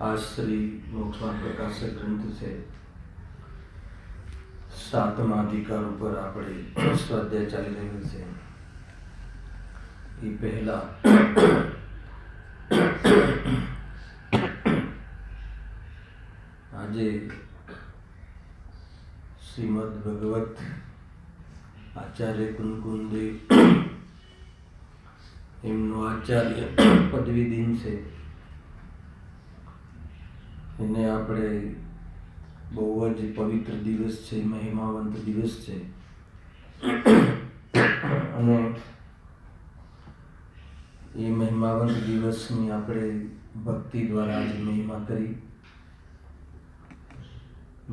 आज श्री मोक्षमार्ग प्रकाशक ग्रंथ से 7મા અધિકાર ઉપર આપણે સ્વાધ્યાય ચાલી રહ્યો છે। એ પહેલા આજે શ્રીમદ ભગવત આચાર્ય કુંકુમદેવ એમનો આચાર્ય પદવી દિન છે। એને આપણે બહુ જ પવિત્ર દિવસ છે, મહિમાવંત દિવસ છે અને એ મહિમાવંત દિવસની આપણે ભક્તિ દ્વારા આજે મહિમા કરી।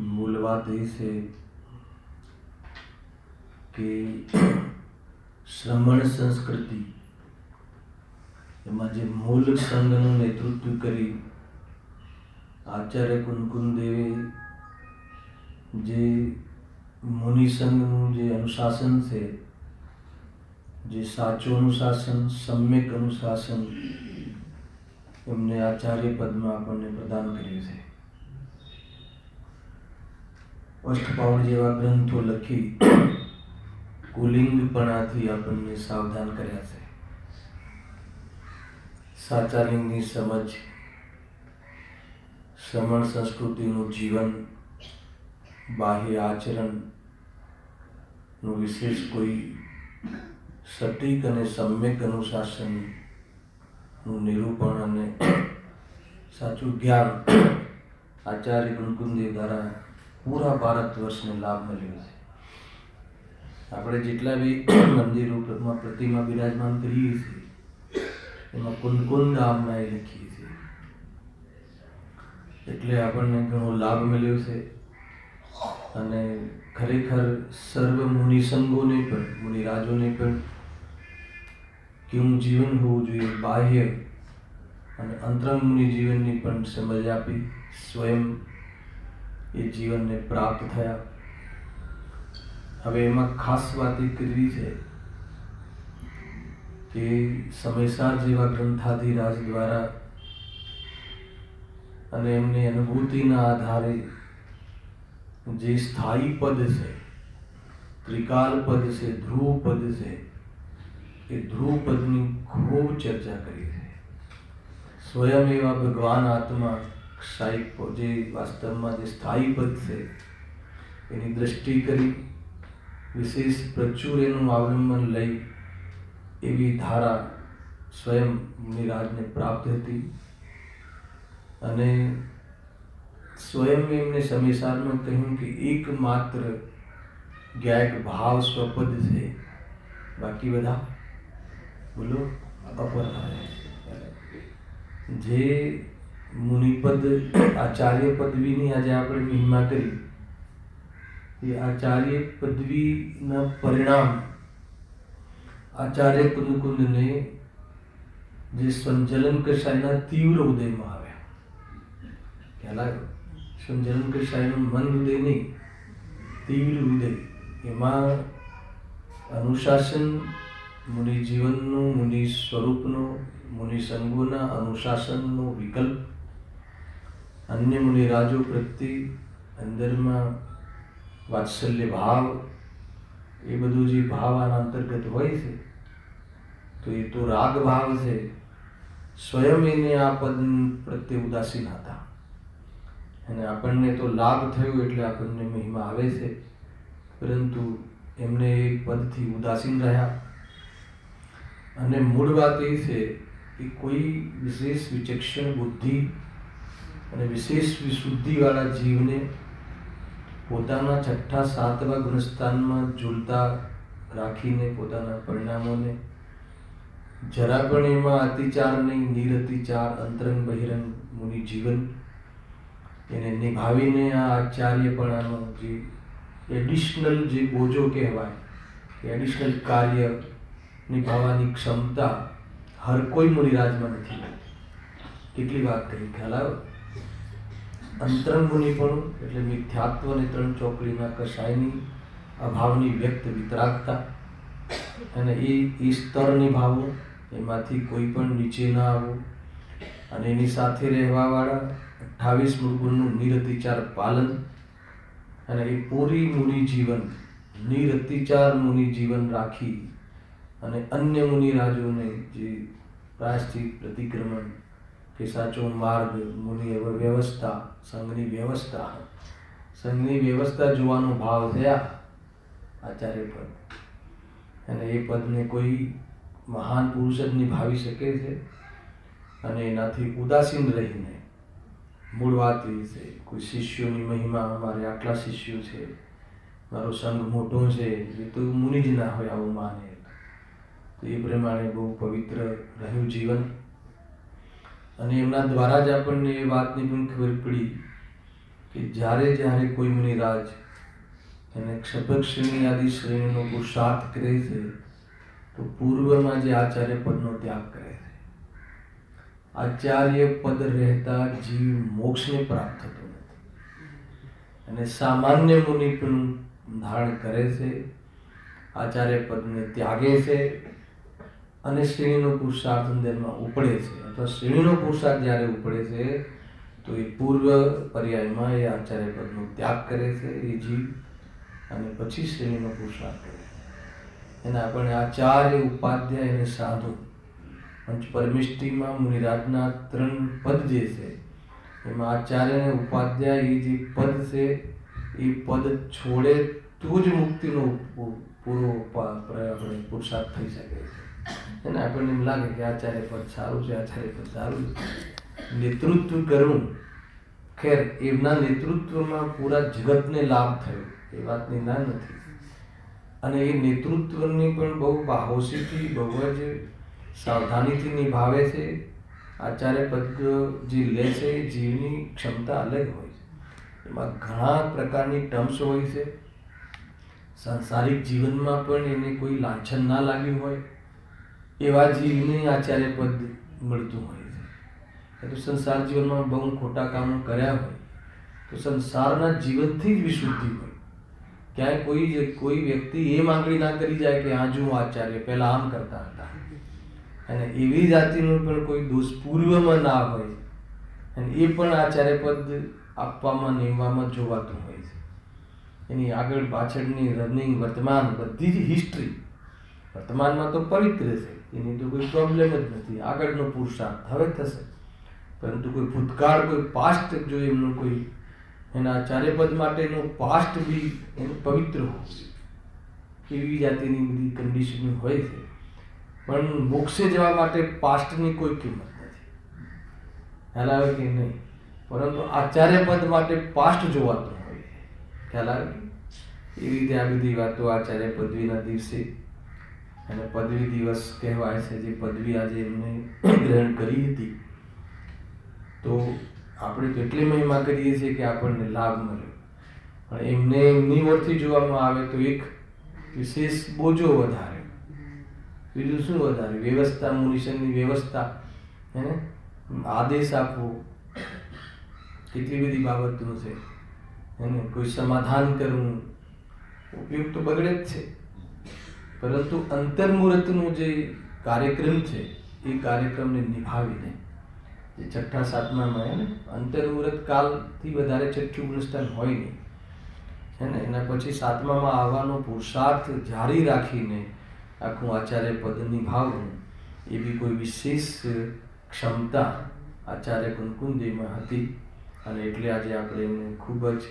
મૂળ વાત એ છે કે શ્રમણ સંસ્કૃતિ એમાં જે મૂળ સંઘનું નેતૃત્વ કરી આચાર્ય કુંકુમદેવે જે મુનિ સંઘનું જે અનુશાસન છે, જે સાચું અનુશાસન, સમ્યક અનુશાસન એમને આચાર્ય પદમાં આપણને પ્રદાન કર્યું છે। અષ્ટપાવડ જેવા ગ્રંથો લખી કુલિંગપણાથી આપણને સાવધાન કર્યા છે। સાચા લિંગની સમજ, શ્રમણ સંસ્કૃતિનું જીવન, બાહ્ય આચરણનું વિશેષ કોઈ સટીક અને સમ્યક અનુશાસનનું નિરૂપણ અને સાચું જ્ઞાન આચાર્ય કુંકુમદેવ દ્વારા પૂરા ભારત વર્ષને લાભ મળ્યો છે। આપણે જેટલા બી મંદિરોમાં પ્રતિમા બિરાજમાન કરીએ છીએ એમાં કુંકુમ નામના એ લખીએ છીએ, એટલે આપણને ઘણો લાભ મળ્યો છે। અને ખરેખર સર્વ મુનિ સંઘોને પણ, મુનિરાજોને પણ કેવું જીવન હોવું જોઈએ, બાહ્ય અને અંતરંગ મુનિ જીવનની પણ સમજ આપી, સ્વયં એ જીવનને પ્રાપ્ત થયા। હવે એમાં ખાસ વાત એ કરવી છે કે સમયસાર જેવા ગ્રંથાધિરાજ દ્વારા અને એમની અનુભૂતિના આધારે જે સ્થાયી પદ છે, ત્રિકાલ પદ છે, ધ્રુવ પદ છે, એ ધ્રુવ પદની ખૂબ ચર્ચા કરી છે। સ્વયં એવા ભગવાન આત્મા ક્ષાયિક જે વાસ્તવમાં જે સ્થાયી પદ છે એની દ્રષ્ટિ કરી વિશેષ પ્રચુર એનું અવલંબન લઈ એવી ધારા સ્વયં મુનિરાજને પ્રાપ્ત હતી અને સ્વયં એમને સમયસારમાં કહ્યું કે એકમાત્ર જ્ઞાયક ભાવ સ્વપદ છે, બાકી બધા બોલો અપર। જે મુનિપદ આચાર્ય પદવીની આજે આપણે મહિમા કરી, એ આચાર્ય પદવીના પરિણામ આચાર્ય કુંકુમને જે સંજલન કસાયના તીવ્ર ઉદયમાં આવ્યા। ખ્યાલ આવ્યો? સંજલન કસાયનું મન ઉદય નહીં, તીવ્ર ઉદય। એમાં અનુશાસન મુનિ જીવનનું, મુનિ સ્વરૂપનો, મુનિ સંઘોના અનુશાસનનો વિકલ્પ, અન્ય મુનિરાજો પ્રત્યે અંદરમાં વાત્સલ્ય ભાવ એ બધું જે ભાવ આના અંતર્ગત હોય છે તો એ તો રાગ ભાવ છે. સ્વયં એને આ પદ પ્રત્યે ઉદાસીન હતા અને આપણને તો લાભ થયો એટલે આપણને મહિમા આવે છે, પરંતુ એમને એ પદથી ઉદાસીન રહ્યા. અને મૂળ વાત એ છે કે કોઈ વિશેષ વિચક્ષણ બુદ્ધિ અને વિશેષ વિશુદ્ધિવાળા જીવને પોતાના છઠ્ઠા સાતમા ગુણસ્થાનમાં ઝૂલતા રાખીને પોતાના પરિણામોને જરા પણ એમાં અતિચાર નહીં, નિરતિચાર, અંતરંગ બહિરંગ મુનિ જીવન એને નિભાવીને આ આચાર્યપણાનો જે એડિશનલ જે બોજો કહેવાય, એડિશનલ કાર્ય નિભાવવાની ક્ષમતા હર કોઈ મુનિરાજમાં નથી. કેટલી વાત કરી, ખ્યાલ આવ્યો? અંતરંગ મુનિપણું એટલે મિથ્યાત્વ અને ત્રણ ચોકડીના કશાયની અભાવની વ્યક્ત વિતરાગતા, અને એ સ્તર નિભાવવું, એમાંથી કોઈ પણ નીચે ના આવવું, અને એની સાથે રહેવાવાળા 28 મૂળગુણનું નિરતિચાર પાલન, અને એ પૂરી મુનિ જીવન નિરતિચાર મુનિ જીવન રાખી અને અન્ય મુનિરાજોને જે પ્રાયશ્ચિત, પ્રતિક્રમણ કે સાચો માર્ગ, મુનિ વ્યવસ્થા, સંઘની વ્યવસ્થા જોવાનો ભાવ થયા આચાર્ય પદ. અને એ પદને કોઈ મહાન પુરુષ જ નિભાવી શકે છે. અને એનાથી ઉદાસીન રહીને, મૂળ વાત એ છે, કોઈ શિષ્યોની મહિમા, અમારે આટલા શિષ્યો છે, મારો સંઘ મોટો છે, એ તો મુનિ જ ના હોય આવું માને. તો એ પ્રમાણે બહુ પવિત્ર રહ્યું જીવન. અને એમના દ્વારા જ આપણને એ વાતની પણ ખબર પડી કે જ્યારે જ્યારે કોઈ મુનિરાજ એને ક્ષપક શ્રેણી આદિ શ્રેણીનો પુરુષાર્થ કરે છે તો પૂર્વમાં જે આચાર્ય પદનો ત્યાગ કરે છે. આચાર્ય પદ રહેતા જીવ મોક્ષને પ્રાપ્ત થતો નથી, અને સામાન્ય મુનિ પણ ધારણ કરે છે, આચાર્ય પદને ત્યાગે છે અને શ્રેણીનો પુરુષાર્થ અંદરમાં ઉપડે છે, અથવા શ્રેણીનો પુરુષાર્થ જ્યારે ઉપડે છે તો એ પૂર્વ પર્યાયમાં એ આચાર્ય પદનો ત્યાગ કરે છે એ જીવ, અને પછી શ્રેણીનો પુરુષાર્થ કરે છે. એને આપણે આચાર્ય, ઉપાધ્યાય અને સાધુ પંચ પરમિષ્ટિમાં મુનિરાજના 3 પદ જે છે એમાં આચાર્ય અને ઉપાધ્યાય એ જે પદ છે એ પદ છોડે તો જ મુક્તિનો પૂરો આપણે પુરુષાર્થ થઈ શકે છે. એને આપણને એમ લાગે કે આચાર્ય પદ સારું છે, આચાર્ય પદ સારું છે, નેતૃત્વ કરવું. ખેર, એમના નેતૃત્વમાં પૂરા જગતને લાભ થયો, એ વાતની ના નથી. અને એ નેતૃત્વની પણ બહુ બાહોશીથી, બહુ જ સાવધાનીથી નિભાવે છે. આચાર્ય પદ જે લે છે એ જીવની ક્ષમતા અલગ હોય છે. એમાં ઘણા પ્રકારની ટર્મ્સ હોય છે. સાંસારિક જીવનમાં પણ એને કોઈ લાંછન ના લાગ્યું હોય એવા જીવને આચાર્ય પદ મળતું હોય છે. તો સંસાર જીવનમાં બહુ ખોટા કામો કર્યા હોય તો સંસારના જીવનથી જ વિશુદ્ધિ હોય. ક્યાંય કોઈ વ્યક્તિ એ માંગણી ના કરી જાય કે હા જો આચાર્ય પહેલા આમ કરતા હતા, અને એવી જાતિનો પણ કોઈ દોષ પૂર્વમાં ના હોય, અને એ પણ આચાર્ય પદ આપવામાં નિમવામાં જોવાતું હોય છે. એની આગળ પાછળની રનિંગ, વર્તમાન બધી જ હિસ્ટ્રી, વર્તમાનમાં તો પવિત્ર છે, એની તો કોઈ પ્રોબ્લેમ જ નથી, આગળનો પુરુષાર્થ હવે થશે, પરંતુ કોઈ ભૂતકાળ, કોઈ પાસ્ટ, જો એમનું કોઈ એના આચાર્ય પદ માટેનો પાસ્ટ બી એનું પવિત્ર હોય, એવી જાતિની બધી કન્ડિશન હોય છે. પણ મોક્ષે જવા માટે પાસ્ટની કોઈ કિંમત નથી, ખ્યાલ આવે કે નહીં? પરંતુ આચાર્ય પદ માટે પાસ્ટ જોવાતું હોય, ખ્યાલ આવે? એવી રીતે આ બધી વાતો આચાર્ય પદવીના દિવસે, અને પદવી દિવસ કહેવાય છે, જે પદવી આજે એમને ગ્રહણ કરી હતી, તો આપણે તો એટલી મહિમા કરીએ છીએ કે આપણને લાભ મળ્યો. પણ એમને એમની ઓરથી જોવામાં આવે તો એક વિશેષ બોજો વધારે, બીજું શું વધારે? વ્યવસ્થા, મુનિષનની વ્યવસ્થા, એને આદેશ આપવો, કેટલી બધી બાબતનું છે, એને કોઈ સમાધાન કરવું, ઉપયોગ તો બગડે જ છે, પરંતુ અંતર્મુહૂર્તનો જે કાર્યક્રમ છે એ કાર્યક્રમને નિભાવીને જે છઠ્ઠા સાતમામાં અંતર્મુહૂર્ત કાલથી વધારે છઠ્ઠું ગુણસ્થાન હોય નહીં, હે ને. એના પછી 7મામાં આવવાનો પુરુષાર્થ જારી રાખીને આખું આચાર્ય પદ નિભાવવું એવી કોઈ વિશેષ ક્ષમતા આચાર્ય કુંકુમદેવમાં હતી. અને એટલે આજે આપણે એને ખૂબ જ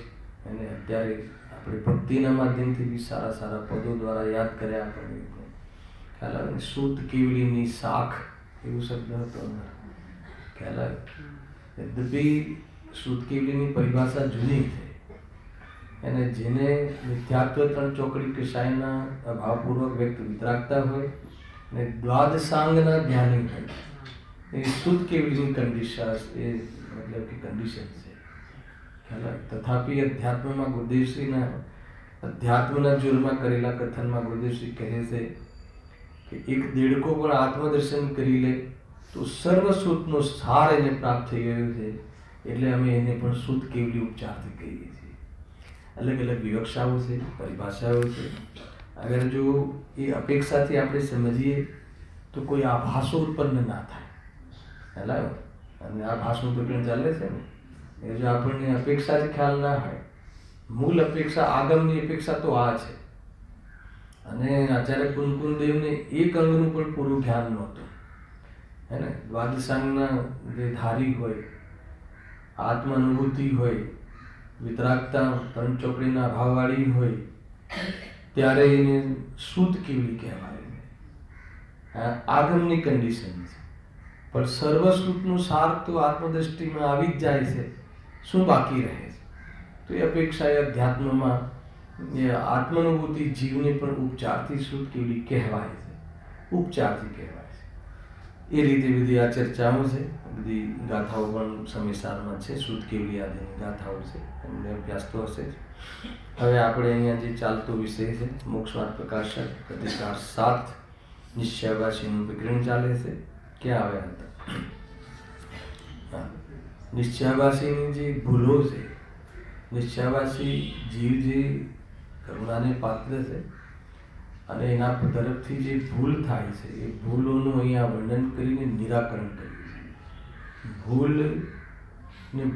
એને અત્યારે આપણે ભક્તિના માધ્યમથી બી સારા સારા પદો દ્વારા યાદ કર્યા. આપણને ખ્યાલ આવે ને, સૂત કેવડીની શાખ એવું શબ્દ હતો, ખ્યાલ આવે. યદ્યપી સૂત કેવડીની પરિભાષા જૂની છે, અને જેને મિથ્યાત્વ 3 ચોકડી કસાયના અભાવપૂર્વક વ્યક્ત વિતરાગતા હોય અને દ્વાદશાંગના જ્ઞાની હોય, એ સૂત કેવડીની કન્ડિશન, એ મતલબ કે કન્ડિશન છે, ખ્યાલ આવે. તથાપિ અધ્યાત્મમાં ગુરુદેવશ્રીના અધ્યાત્મના જોરમાં કરેલા કથનમાં ગુરુદેવશ્રી કહે છે કે એક દેડકો પણ આત્મદર્શન કરી લે તો સર્વ સૂતનો સાર એને પ્રાપ્ત થઈ ગયો છે. એટલે અમે એને પણ સૂત કેવડી ઉપચારથી કહીએ છીએ. અલગ અલગ વિવક્ષાઓ છે, પરિભાષાઓ છે. અગર જો એ અપેક્ષાથી આપણે સમજીએ તો કોઈ આભાસો ઉત્પન્ન ના થાય. ખ્યાલ આવ્યો. અને આ ભાષનું તો પણ ચાલે છે ને, એ જો આપણને અપેક્ષાથી ખ્યાલ ના હોય, મૂળ અપેક્ષા, આગમની અપેક્ષા તો આ છે. અને આચાર્ય કુંકુમદેવને એક અંગનું પણ પૂરું જ્ઞાન નહોતું, હે ને. દ્વાદશાંગના જે ધારી હોય, આત્માનુભૂતિ હોય, વિતરાગતા 3 ચોકડીના અભાવવાળી હોય, ત્યારે એને શુદ્ધ કેવડી કહેવાય. આગમની કન્ડિશન છે. પણ સર્વશ્રુતનું સાર તો આત્મદ્રષ્ટિમાં આવી જ જાય છે. શું બાકી રહે છે? તો એ અપેક્ષા એ અધ્યાત્મમાં એ આત્માનુભૂતિ જીવને પણ ઉપચારથી શુદ્ધ કેવડી કહેવાય છે, ઉપચારથી કહેવાય છે. એ રીતે બધી આ ચર્ચાઓ છે, બધી ગાથાઓ પણ સમયસારમાં છે. શુદ્ધ કેવડી આદિની ગાથાઓ છે, એમને અભ્યાસ તો હશે જ. હવે આપણે અહીંયા જે ચાલતો વિષય છે, મોક્ષમાર્ગ પ્રકાશક અધિકાર 7 નિશ્ચયાવાસીનું વિગ્રહણ ચાલે છે. ક્યાં આવ્યા હતા? નિશ્ચયાવાસીની જે ભૂલો છે, નિશ્ચયાવાસી જીવ જે કરુણાને પાત્ર છે અને એના તરફથી જે ભૂલ થાય છે, એ ભૂલોનું અહીંયા વર્ણન કરીને નિરાકરણ કર્યું છે. ભૂલને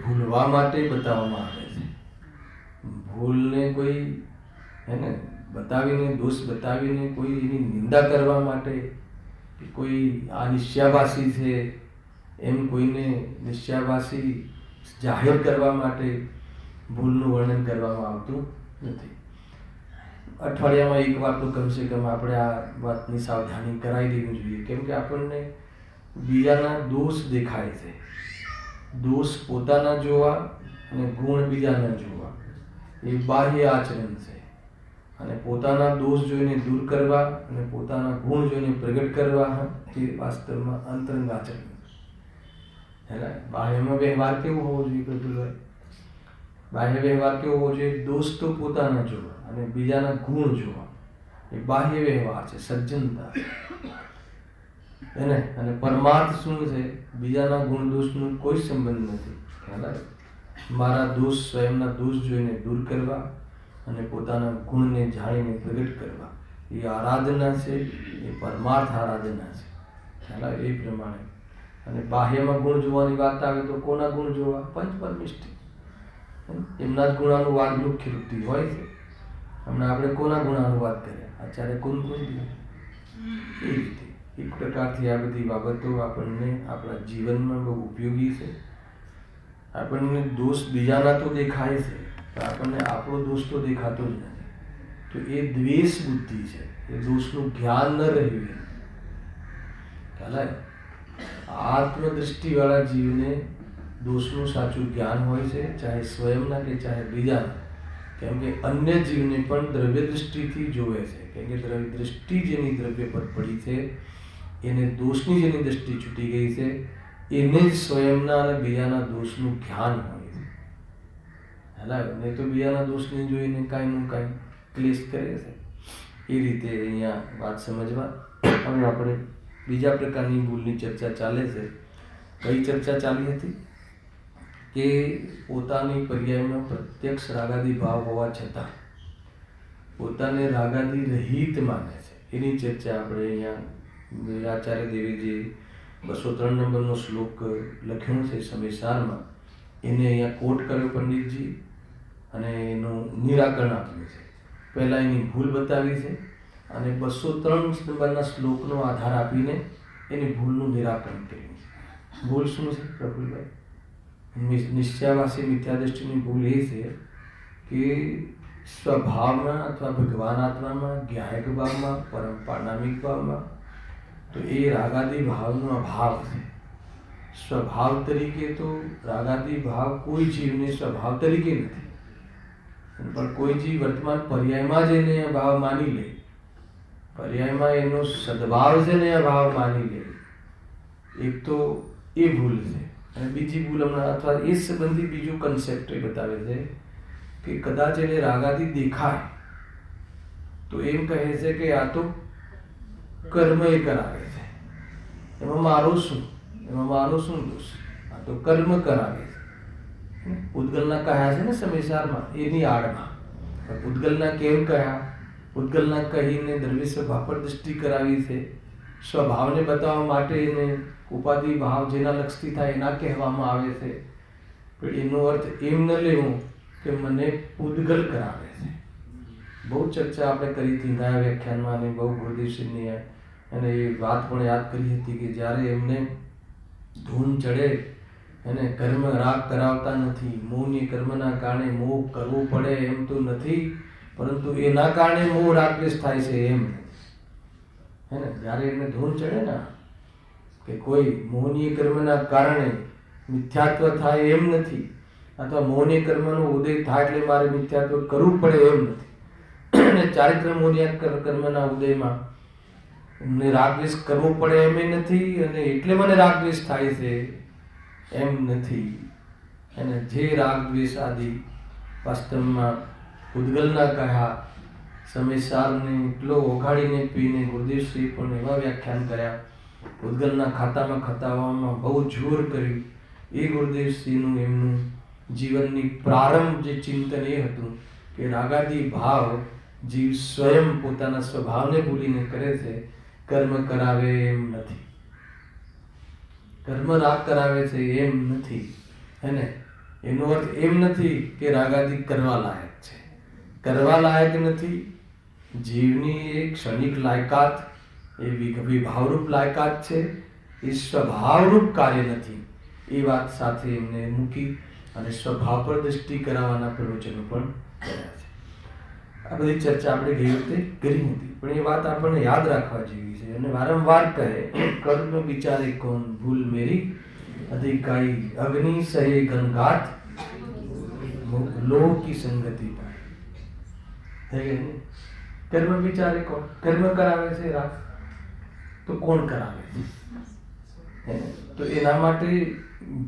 ભૂલવા માટે બતાવવામાં આવે છે. ભૂલને કોઈ હે ને બતાવીને, દોષ બતાવીને કોઈ એની નિંદા કરવા માટે કે કોઈ આ નિશ્ચયાવાસી છે એમ કોઈને નિશ્ચયાવાસી જાહેર કરવા માટે ભૂલનું વર્ણન કરવામાં આવતું નથી. અઠવાડિયામાં એક વાર તો કમસે કમ આપણે આ વાતની સાવધાની કરાવી દેવી જોઈએ. કેમ કે આપણને બીજાના દોષ દેખાય છે. દોષ પોતાના જોવા અને ગુણ બીજાના જોવા એ બાહ્ય આચરણ છે. અને પોતાના દોષ જોઈને દૂર કરવા અને પોતાના ગુણ જોઈને પ્રગટ કરવા એ વાસ્તવમાં અંતરંગ આચરણ છે. બાહ્યમાં વ્યવહાર કેવો હોવો જોઈએ? પ્રફુલ્લભાઈ, બાહ્ય વ્યવહાર કેવો હોવો જોઈએ? દોષ તો પોતાના જોવા અને બીજાના ગુણ જોવા, એ બાહ્ય વ્યવહાર છે, સજ્જનતા. એને અને પરમાર્થ શું છે? બીજાના ગુણ દોષનો કોઈ સંબંધ નથી. ખ્યાલ આવે? મારા દોષ, સ્વયંના દોષ જોઈને દૂર કરવા અને પોતાના ગુણને જાણીને પ્રગટ કરવા, એ આરાધના છે, એ પરમાર્થ આરાધના છે. ખ્યાલ આવે? એ પ્રમાણે. અને બાહ્યમાં ગુણ જોવાની વાત આવે તો કોના ગુણ જોવા? પંચ પરમિષ્ઠ, એમના જ ગુણાનુવાદ મુખ્ય વૃત્તિ હોય છે. હમણાં આપણે કોના ગુણાનુવાદ કર્યા? આચાર્ય કુંકુમદેવ. એ રીતે એક પ્રકારથી આ બધી બાબતો આપણને આપણા જીવનમાં બહુ ઉપયોગી છે. આપણને દોષ બીજાના તો દેખાય છે, પણ આપણને આપણો દોષ તો દેખાતો જ નથી. તો એ દ્વેષ બુદ્ધિ છે, એ દોષનું જ્ઞાન ન રહ્યું. ખ્યાલ આવે? આત્મદૃષ્ટિવાળા જીવને દોષનું સાચું જ્ઞાન હોય છે, ચાહે સ્વયંના કે ચાહે બીજાના. કેમ કે અન્ય જીવને પણ દ્રવ્ય દૃષ્ટિથી જોવે છે. કેમ કે દ્રવ્ય દૃષ્ટિ જેની દ્રવ્ય પર પડી છે, એને દોષની જેની દૃષ્ટિ છૂટી ગઈ છે, એને જ સ્વયંના અને બીજાના દોષનું જ્ઞાન હોય છે. હેલા, નહીં તો બીજાના દોષને જોઈને કાંઈનું કાંઈ ક્લેશ કરે છે. એ રીતે અહીંયા વાત સમજવા. હવે આપણે બીજા પ્રકારની ભૂલની ચર્ચા ચાલે છે. કઈ ચર્ચા ચાલી હતી? કે પોતાની પર્યાયમાં પ્રત્યક્ષ રાગાદી ભાવ હોવા છતાં પોતાને રાગાદી રહિત માને છે. એની ચર્ચા આપણે અહીંયા આચાર્ય દેવે જે 203 નંબરનો શ્લોક લખ્યો છે સમયસારમાં, એને અહીંયા કોટ કર્યો પંડિતજી. અને એનું નિરાકરણ આપ્યું છે. પહેલાં એની ભૂલ બતાવી છે અને 203 નંબરના શ્લોકનો આધાર આપીને એની ભૂલનું નિરાકરણ કર્યું છે. ભૂલ શું છે પ્રફુલભાઈ? નિશ્ચયાવાસી મિથ્યાદૃષ્ટિની ભૂલ એ છે કે સ્વભાવમાં અથવા ભગવાન આત્મામાં, જ્ઞાયક ભાવમાં, પરમ પારણામિક ભાવમાં તો એ રાગાદી ભાવનો અભાવ છે. સ્વભાવ તરીકે તો રાગાદી ભાવ કોઈ જીવને સ્વભાવ તરીકે નથી, પણ કોઈ જીવ વર્તમાન પર્યાયમાં જ એને ભાવ માની લે, પર્યાયમાં એનો સદભાવ છે ને ભાવ માની લે. એક તો એ ભૂલ છે. અને બીજી ભૂલ હમણાં અથવા એ સંબંધી બીજું કન્સેપ્ટ એ બતાવે છે કે કદાચ એને રાગાદી દેખાય તો એમ કહે છે કે આ તો કર્મ એ કરાવે છે, એમાં મારો શું દોષ? આ તો કર્મ કરાવે છે. પૂતગલના કહ્યા છે ને સમયસારમાં એની આડમાં. પૂતગલના કેમ કહ્યા? પૂતગલના કહીને દ્રવ્ય સ્વભાવ પર દૃષ્ટિ કરાવી છે. સ્વભાવને બતાવવા માટે એને ઉપાધિ ભાવ જેના લક્ષથી થાય એના કહેવામાં આવે છે. પણ એનો અર્થ એમ ન લેવો કે મને પૂતગલ કરાવે છે. બહુ ચર્ચા આપણે કરી હતી ગયા વ્યાખ્યાનમાં અને બહુ ગુરુદેવસિંહની અને એ વાત પણ યાદ કરી હતી કે જ્યારે એમને ધૂન ચડે અને કર્મ રાગ કરાવતા નથી, મોહની કર્મના કારણે મોહ કરવો પડે એમ તો નથી, પરંતુ એના કારણે મોહ રાગ દ્વેષ થાય છે એમ હે ને. જ્યારે એમને ધૂન ચડે ને કે કોઈ મોહની કર્મના કારણે મિથ્યાત્વ થાય એમ નથી, અથવા મોહની કર્મનો ઉદય થાય એટલે મારે મિથ્યાત્વ કરવું પડે એમ નથી, અને ચારિત્ર મોહની કર્મના ઉદયમાં મને રાગદ્વેષ કરવો પડે એમ નથી, અને એટલે મને રાગદ્વેષ થાય છે એમ નથી. અને જે રાગદ્વેષ આદિ વાસ્તવમાં પૂતગલના કહ્યા સમયસારને એટલો ઓગાળીને પીને ગુરુદેવશ્રી પણ એવા વ્યાખ્યાન કર્યા, પૂતગલના ખાતામાં ખતાવવામાં બહુ જોર કર્યું. એ ગુરુદેવશ્રીનું એમનું જીવનની પ્રારંભ જે ચિંતન એ હતું કે રાગાદી ભાવ જીવ સ્વયં પોતાના સ્વભાવને ભૂલીને કરે છે, કર્મ કરાવે એમ નથી, કર્મ રાગ કરાવે છે એમ નથી હે ને. એનો અર્થ એમ નથી કે રાગાદી કરવા લાયક છે, કરવા લાયક નથી. જીવની એક ક્ષણિક લાયકાત એ વિભાવરૂપ લાયકાત છે, એ સ્વભાવરૂપ કાર્ય નથી. એ વાત સાથે એમને મૂકી અને સ્વભાવ પર દૃષ્ટિ કરાવવાના પ્રવચનો પણ કર્યા છે. આ બધી ચર્ચા આપણે ગઈ વખતે કરી હતી, પણ એ વાત આપણને યાદ રાખવા જેવી છે. અને વારંવાર કહે કર્મ વિચારે કોણ ભૂલ મેરી અધિકારી અગ્નિ સહે ગંગાત લોહ કી સંગતિ પાય. કર્મ વિચારે કોણ? કર્મ કરાવે છે રાગ તો કોણ કરાવે છે? તો એના માટે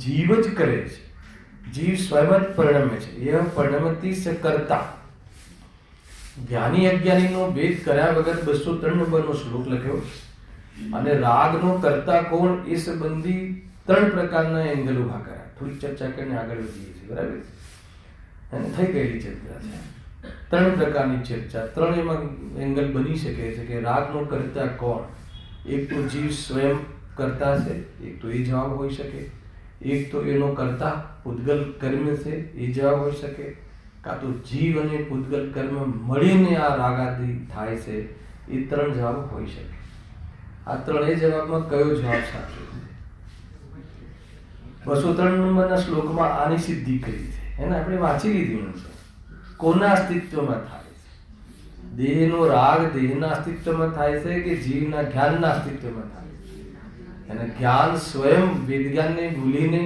જીવ જ કરે છે. જીવ સ્વયં જ પરિણમે છે. એ પરિણમતી સ કરતા. જ્ઞાની અજ્ઞાનીનો ભેદ કર્યા વગર 203 નંબરનો શ્લોક લખ્યો. અને રાગનો કરતા કોણ એ સંબંધી 3 પ્રકારના એંગલ ઉભા કર્યા. થોડી ચર્ચા કરીને આગળ વધીએ છીએ, બરાબર? અને થઈ ગયેલી ચર્ચા છે. 3 પ્રકારની ચર્ચા, 3 એમાં એંગલ બની શકે છે કે રાગનો કરતા કોણ. એક તો જીવ સ્વયં કરતા છે, એક તો એ જવાબ હોઈ શકે. એક તો એનો કરતા પૂતગલ કર્મ છે, એ જવાબ હોઈ શકે. કાં તો જીવ અને પૂતગલ કર્મ મળીને આ રાગાદી થાય છે, એ 3 જવાબ હોઈ શકે. આ 3 જવાબમાં કયો જવાબ સાચો છે? 203 નંબરના શ્લોકમાં આની સિદ્ધિ કરી છે, એને આપણે વાંચી લીધી છે. કોના અસ્તિત્વમાં થાય છે? દેહનો રાગ દેહના અસ્તિત્વમાં થાય છે કે જીવના જ્ઞાનના અસ્તિત્વમાં થાય છે? અને જ્ઞાન સ્વયં વેદ જ્ઞાનને ભૂલીને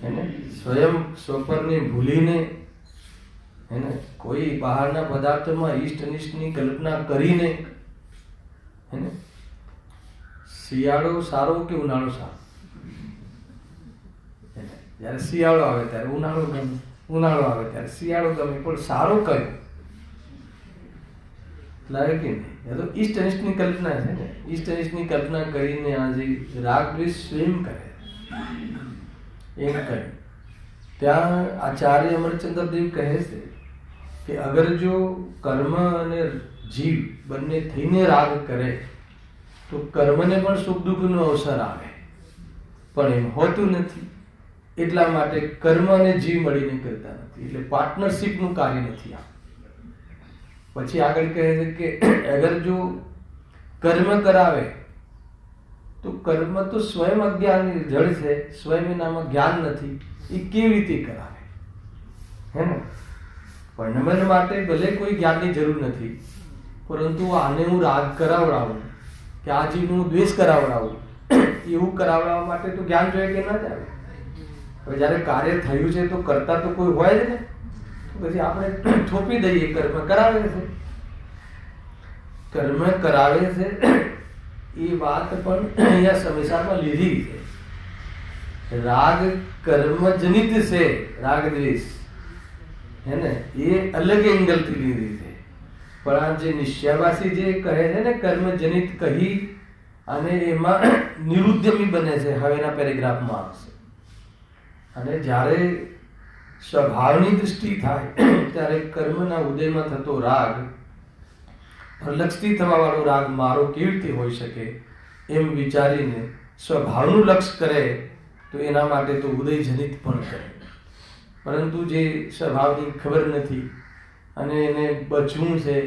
એને સ્વયં સ્વપરને ભૂલીને એને કોઈ બહારના પદાર્થોમાં ઈષ્ટ અનિષ્ટની કલ્પના કરીને એને શિયાળો સારો કે ઉનાળો સારો? જ્યારે શિયાળો આવે ત્યારે ઉનાળો ગમે, ઉનાળો આવે ત્યારે શિયાળો ગમે, પણ સારો કયો લાગે કે નહીં? એ તો ઈષ્ટ અનિષ્ટની કલ્પના છે ને. ઈષ્ટ અનિષ્ટની કલ્પના કરીને આજે રાગ દ્વેષ સ્વયં કરે એમ કહે. ત્યાં આચાર્ય અમરચંદ્રદેવ કહે છે કે અગર જો કર્મ અને જીવ બંને થઈને રાગ કરે તો કર્મને પણ સુખ દુઃખનો અવસર આવે, પણ એમ હોતું નથી. એટલા માટે કર્મ અને જીવ મળીને કરતા નથી, એટલે પાર્ટનરશિપનું કાર્ય નથી આ. પછી આગળ કહે છે કે અગર જો કર્મ કરાવે તો કર્મ તો સ્વયં અજ્ઞાની જળ છે, સ્વયં એનામાં જ્ઞાન નથી, એ કેવી રીતે કરાવે? હે ને? પણ માટે ભલે કોઈ જ્ઞાનની જરૂર નથી, પરંતુ આને હું રાગ કરાવડાવું કે આ જીવને હું દ્વેષ કરાવડાવું, એવું કરાવડાવવા માટે તો જ્ઞાન જોઈએ કે ના જ આવે? હવે જ્યારે કાર્ય થયું છે તો કરતા તો કોઈ હોય જ ને, પછી આપણે થોપી દઈએ કર્મ કરાવે છે. કર્મ કરાવે છે એ વાત પણ અહીંયા સંસારમાં લીધી છે. રાગ કર્મ જનિત છે, રાગ દ્વેષ હે ને, એ અલગ એંગલથી લીધી છે. પણ આ જે નિશ્ચયવાસી જે કહે છે ને કર્મ જનિત કહી, અને એમાં નિરુદ્ધમી બને છે, હવેના પેરેગ્રાફમાં આવશે. અને જ્યારે સ્વભાવની દૃષ્ટિ થાય ત્યારે કર્મના ઉદયમાં થતો રાગ લક્ષથી થવા વાળો રાગ મારો કેવી રીતે હોઈ શકે એમ વિચારીને સ્વભાવનું લક્ષ કરે તો એના માટે તો ઉદયજનિત પણ કરે. પરંતુ જે સ્વભાવની ખબર નથી અને એને બચવું છે,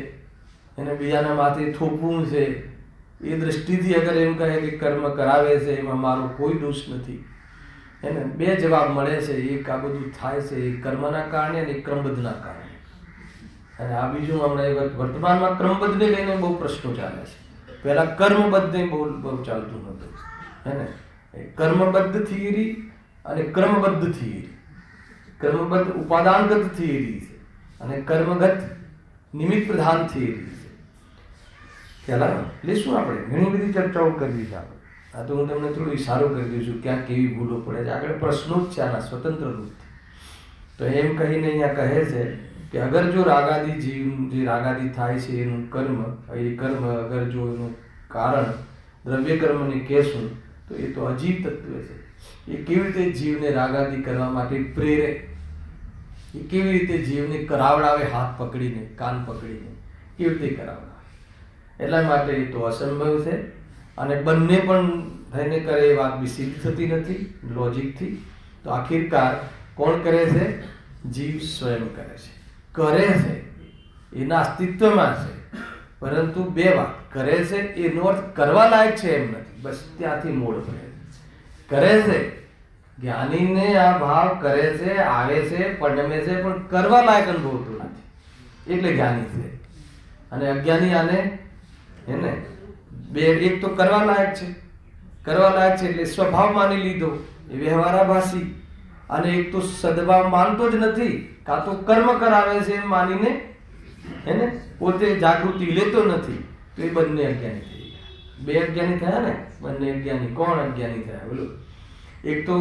એને બીજાના માથે થોપવું છે, એ દ્રષ્ટિથી અગર એમ કહે કે કર્મ કરાવે છે એમાં મારો કોઈ દોષ નથી, એને બે જવાબ મળે છે. એક આ બધું થાય છે એ કર્મના કારણે અને ક્રમબદ્ધના કારણે. અને આ બીજું હમણાં વર્તમાનમાં ક્રમબદ્ધને લઈને બહુ પ્રશ્નો ચાલે છે. પહેલા કર્મબદ્ધને બહુ ચાલતું હતું, હે ને? કર્મબદ્ધ થિયરી અને ક્રમબદ્ધ થિયરી. કર્મબદ્ધ ઉપાદાનગત થિયરી છે અને કર્મગત નિમિત્ત પ્રધાન થિયરી છે. પહેલા લેશું આપણે ઘણી બધી ચર્ચાઓ કરવી છે આપણે. આ તો હું તમને થોડું ઇશારો કરી દઉં છું ક્યાં કેવી ભૂલો પડે છે. આગળ પ્રશ્નો જ છે આના સ્વતંત્ર રૂપથી. તો એમ કહીને અહીંયા કહે છે કે અગર જો રાગાદી જીવ જે રાગાદી થાય છે એનું કર્મ, એ કર્મ અગર જો એનું કારણ દ્રવ્ય કર્મને કહેશું તો એ તો અજીવ તત્વ છે. એ કેવી રીતે જીવને રાગાદી કરવા માટે પ્રેરે, એ કેવી રીતે જીવને કરાવડાવે, હાથ પકડીને કાન પકડીને કેવી રીતે કરાવડાવે? એટલા માટે એ તો અસંભવ છે. અને બંને પણ થઈને કરે એ વાત બી સિદ્ધ થતી નથી લોજિકથી. તો આખિરકાર કોણ કરે છે? જીવ સ્વયં કરે છે. કરે છે એના અસ્તિત્વમાં છે, પરંતુ બે વાત કરે છે એનો અર્થ કરવા લાયક છે એમ નથી, બસ ત્યાંથી મોડ પડે. કરે છે જ્ઞાનીને આ ભાવ કરે છે, આવે છે, પરિણમે છે, પણ કરવા લાયક અનુભવતું નથી એટલે જ્ઞાની છે. અને અજ્ઞાની આને એને બે એક તો કરવા લાયક છે, કરવા લાયક છે એટલે સ્વભાવ માની લીધો, એ વ્યવહારાભાસી. અને એક તો સદભાવ માનતો જ નથી, કાં તો કર્મ કરાવે છે એમ માનીને એને પોતે જાગૃતિ લેતો નથી, તો એ બંને અજ્ઞાની થઈ ગયા. બે અજ્ઞાની થયા ને, બંને અજ્ઞાની. કોણ અજ્ઞાની થયા બોલો? એક તો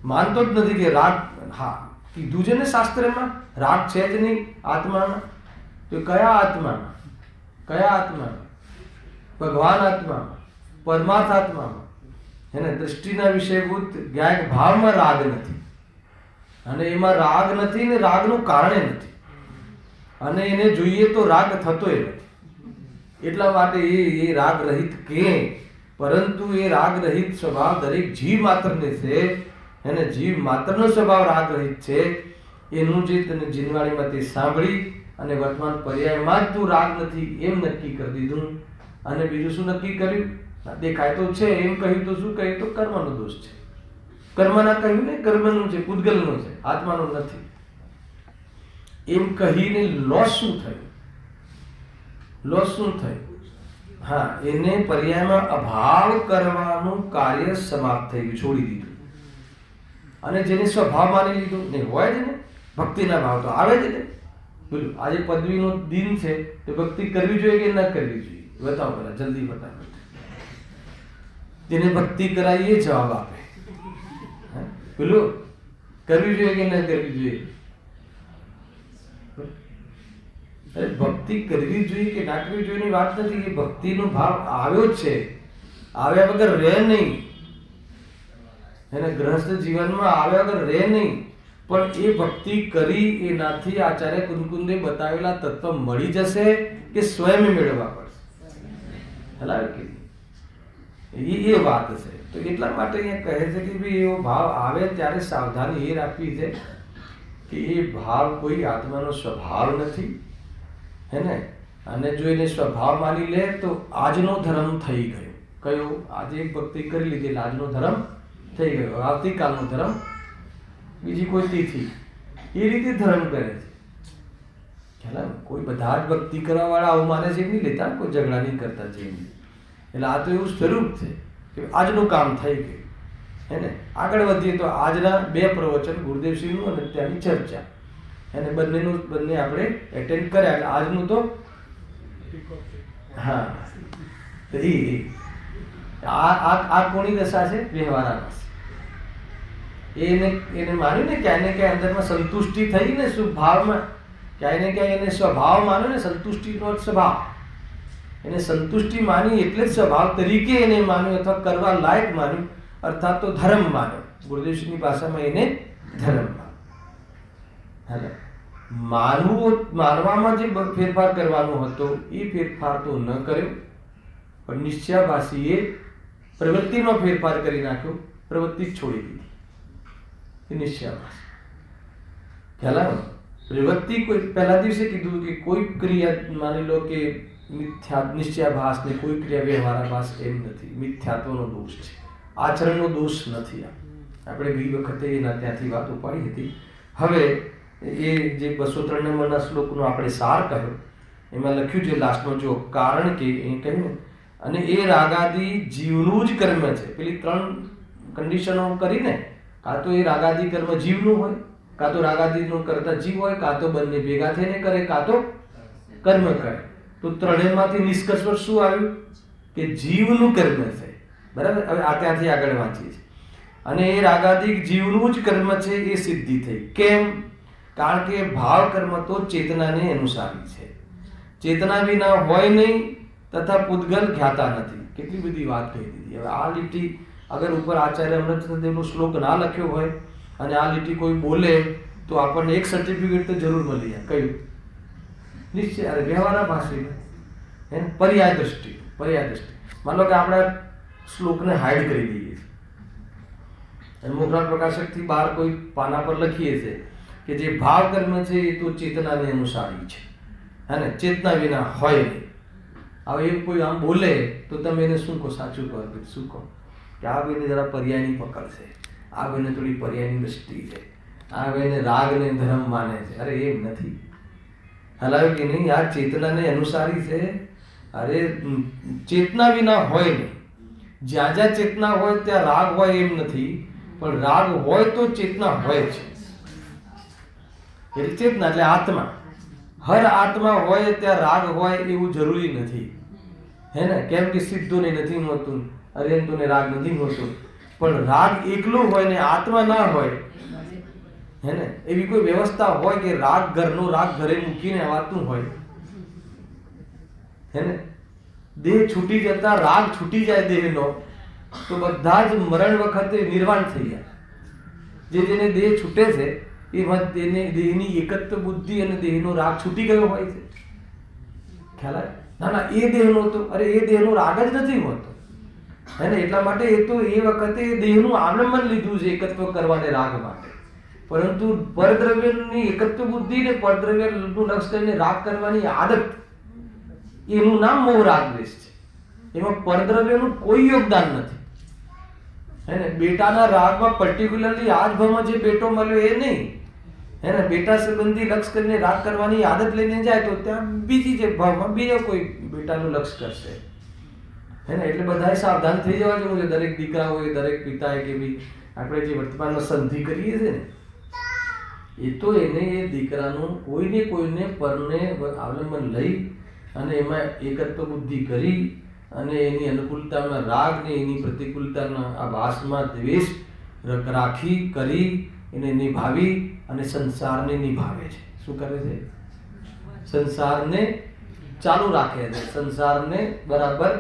માનતો જ નથી કે રાગ, હા કીધું છે ને શાસ્ત્રમાં રાગ છે જ નહીં આત્મામાં. તો કયા આત્મામાં? કયા આત્મામાં? ભગવાન આત્મામાં, પરમાર્થ આત્મામાં. એને દૃષ્ટિના વિષયભૂત જ્ઞાન ભાવમાં રાગ નથી, અને એમાં રાગ નથી ને રાગનું કારણે નથી, અને એને જોઈએ તો રાગ થતોય નથી. એટલા માટે એ રાગ રહિત કે, પરંતુ એ રાગ રહિત સ્વભાવ દરેક જીવ માત્રને છે. એને જીવ માત્રનો સ્વભાવ રાગ રહિત છે. એનું જે તને જીનવાણીમાં તે સાંભળી અને વર્તમાન પર્યાયમાં જ તું રાગ નથી એમ નક્કી કરી દીધું. અને બીજું શું નક્કી કર્યું? દેખાય તો છે એમ કહ્યું તો શું કહ્યું? તો કર્મનો દોષ છે. કર્મના કહ્યું ને, કર્મનું છે, પૂતગલનું છે, આત્માનું નથી એમ કહીને લોસ શું થયું? લોસ શું થયું? હા, એને પર્યાયમાં અભાવ કરવાનું કાર્ય સમાપ્ત થઈ ગયું, છોડી દીધું. અને જેને સ્વભાવ માની લીધો ને, હોય જ ને ભક્તિના ભાવ તો આવે જ ને. બોલો, આજે પદવીનો દિન છે તો ભક્તિ કરવી જોઈએ કે ના કરવી જોઈએ? બતાવો પેલા જલ્દી ફટાફટ. જેને ભક્તિ કરાવી એ જવાબ આપે. પેલું કરવી જોઈએ કે ના કરવી જોઈએ? અરે ભક્તિ કરવી જોઈએ કે ના કરવી જોઈએ ની વાત નથી. કે ભક્તિનો ભાવ આવ્યો જ છે, આવ્યા વગર રહે નહીં. એને ગ્રહસ્થ જીવનમાં આવ્યા વગર રહે નહીં. પણ એ ભક્તિ કરી એનાથી આચાર્ય કુંકુંદે બતાવેલા તત્વ મળી જશે કે સ્વયં મેળવવા પડશે? હલાવે કે એ વાત છે. તો એટલા માટે અહીંયા કહે છે કે ભાઈ એવો ભાવ આવે ત્યારે સાવધાની એ રાખવી છે કે એ ભાવ કોઈ આત્માનો સ્વભાવ નથી, હે ને. અને જો એને સ્વભાવ માની લે તો આજનો ધર્મ થઈ ગયો. કયો? આજે એક ભક્તિ કરી લીધી એટલે આજનો ધર્મ થઈ ગયો, આવતીકાલનો ધર્મ બીજી કોઈ તિથિ, એ રીતે ધર્મ કરે છે. ખ્યાલ? કોઈ બધા જ ભક્તિ કરવા વાળા આવું માને છે એમ નહીં લેતા, કોઈ ઝઘડા નહીં કરતા છે એમ. એટલે આ તો એવું સ્વરૂપ છે કે આજનું કામ થઈ ગયું, હે ને. આગળ વધીએ તો આજના 2 પ્રવચન ગુરુદેવશ્રીનું અને ત્યાંની ચર્ચા, એને બંને આપણે એટેન્ડ કર્યા. એટલે આજનું તો હા, આ કોની દશા છે? વ્યવહારાના. એને માન્યું ને ક્યાંય ને ક્યાંય અંદરમાં સંતુષ્ટિ થઈ ને સ્વભાવમાં, ક્યાંય ને ક્યાંય એને સ્વભાવ માન્યો ને, સંતુષ્ટિનો સ્વભાવ. એને સંતુષ્ટિ માની એટલે જ સ્વભાવ તરીકે એને માન્યું અથવા કરવા લાયક માન્યું, અર્થાત તો ધર્મ માન્યો. ગુરુદેવશ્રીની ભાષામાં એને ધર્મ માન્યો. માનવામાં જે ફેરફાર કરવાનો હતો એ ફેરફાર તો ન કર્યો, પણ નિશ્ચયાભાસીએ પ્રવૃત્તિમાં ફેરફાર કરી નાખ્યો, પ્રવૃત્તિ જ છોડી દીધી. એ નિશ્ચયાભાસ ખ્યાલ આવે? પ્રવૃત્તિ કોઈ પહેલા દિવસે કીધું કે કોઈ ક્રિયા માની લો કે નિશ્ચયાભાસ ને કોઈ ક્રિયા વ્યવહારાભાસ એમ નથી. મિથ્યાત્વનો દોષ છે, આચરણનો દોષ નથી. આપણે ગઈ વખતે એના ત્યાંથી વાત ઉપાડી હતી. હવે એ જે 203 નંબરના શ્લોકનો આપણે સાર કહ્યો, એમાં લખ્યું છે લાસ્ટનો જો કારણ કે એ કહ્યું, અને એ રાગાદી જીવનું જ કર્મ છે. પેલી 3 કન્ડિશનો કરીને, કાં તો એ રાગાદી કર્મ જીવનું હોય, કાં તો રાગાદીનું કરતા જીવ હોય, કાં તો બંને ભેગા થઈને કરે, કાં તો કર્મ કરે. તો ત્રણેયમાંથી નિષ્કર્ષ પર શું આવ્યું કે જીવનું કર્મ છે. બરાબર? હવે આ ત્યાંથી આગળ વાંચીએ છીએ. અને એ રાગાદી જીવનું જ કર્મ છે એ સિદ્ધિ થઈ. કેમ? કારણ કે ભાવ કર્મ તો ચેતનાને અનુસારી છે, ચેતના વિના હોય નહીં, તથા પૂતગલ જ્ઞાતા નથી. કેટલી બધી વાત કહી દીધી. હવે આ લીટી અગર ઉપર આચાર્ય અમૃતદેવનો શ્લોક ના લખ્યો હોય અને આ લીટી કોઈ બોલે તો આપણને એક સર્ટિફિકેટ તો જરૂર મળી જાય. કયું? નિશ્ચય. અરે વ્યવહારાભાસી, હે, પર્યાય દ્રષ્ટિ. પર્યાય દ્રષ્ટિ માન લો કે આપણે શ્લોકને હાઈડ કરી દઈએ છીએ અને મોગરાન પ્રકાશકથી બહાર કોઈ પાના પર લખીએ છીએ કે જે ભાવ કર્મ છે એ તો ચેતનાને અનુસારી છે, હે ને, ચેતના વિના હોય નહીં. હવે એ કોઈ આમ બોલે તો તમે એને શું કહો? સાચું કહો? શું કહો? કે આ ભાઈને જરા પર્યાયની પકડ છે, આ ભાઈને થોડી પર્યાયની દ્રષ્ટિ છે, આ ભાઈને રાગ ને ધર્મ માને છે. અરે એમ નથી. હલાવ્યું કે નહીં? આ ચેતનાને અનુસારી છે. અરે ચેતના વિના હોય નહીં. જ્યાં જ્યાં ચેતના હોય ત્યાં રાગ હોય એમ નથી, પણ રાગ હોય તો ચેતના હોય છે. એટલે ચેતના એટલે આત્મા. હર આત્મા હોય ત્યાં રાગ હોય એવું જરૂરી નથી, હે ને. કેમ કે સિદ્ધો ને નથી હોતું, અર્યંતો ને રાગ નથી હોતું. પણ રાગ એકલો હોય ને આત્મા ના હોય, હે ને, એવી કોઈ વ્યવસ્થા હોય કે રાગ ઘરનો રાગ ઘરે મૂકીને આવતું હોય, હે ને. દેહ છૂટી જતા રાગ છૂટી જાય દેહનો તો બધા જ મરણ વખતે નિર્વાણ થઈ જાય. જેને દેહ છૂટે છે એ દેહની એકત્વ બુદ્ધિ અને દેહનો રાગ છૂટી ગયો હોય છે. ખ્યાલ આવે? ના ના, એ દેહનો તો અરે એ દેહનો રાગ જ નથી હોતો, હે ને. એટલા માટે એ તો એ વખતે દેહનું આલંબન લીધું છે એકત્વ કરવાને રાગ માટે. પરંતુ પરદ્રવ્યની એકત્વ બુદ્ધિ ને પરદ્રવ્યનું લક્ષ કરીને રાગ કરવાની આદત, એનું નામ મોહ રાગ દ્વેષ છે. એમાં પરદ્રવ્યનું કોઈ યોગદાન નથી, હે ને. બેટાના રાગમાં પર્ટિક્યુલરલી આજ ભાવમાં જે બેટો મળ્યો એ નહીં, હે ને. બેટા સંબંધી લક્ષ કરીને રાગ કરવાની આદત લઈને જાય તો ત્યાં બીજી જે ભાવમાં બીજો કોઈ બેટાનું લક્ષ કરશે, હે ને. એટલે બધાએ સાવધાન થઈ જવા જેવું છે. દરેક દીકરા હોય, દરેક પિતાએ કે ભાઈ આપણે જે વર્તમાનમાં સંધિ કરીએ છીએ ને, એ તો એને એ દીકરાનું કોઈને પરને અવલંબન લઈ અને એમાં એકત્વ બુદ્ધિ કરી અને એની અનુકૂળતામાં રાગ ને એની પ્રતિકૂળતાના આ વાસમાં દ્વેષ રાખી કરી એને નિભાવી અને સંસારને નિભાવે છે. શું કરે છે? સંસારને ચાલુ રાખે છે, સંસારને બરાબર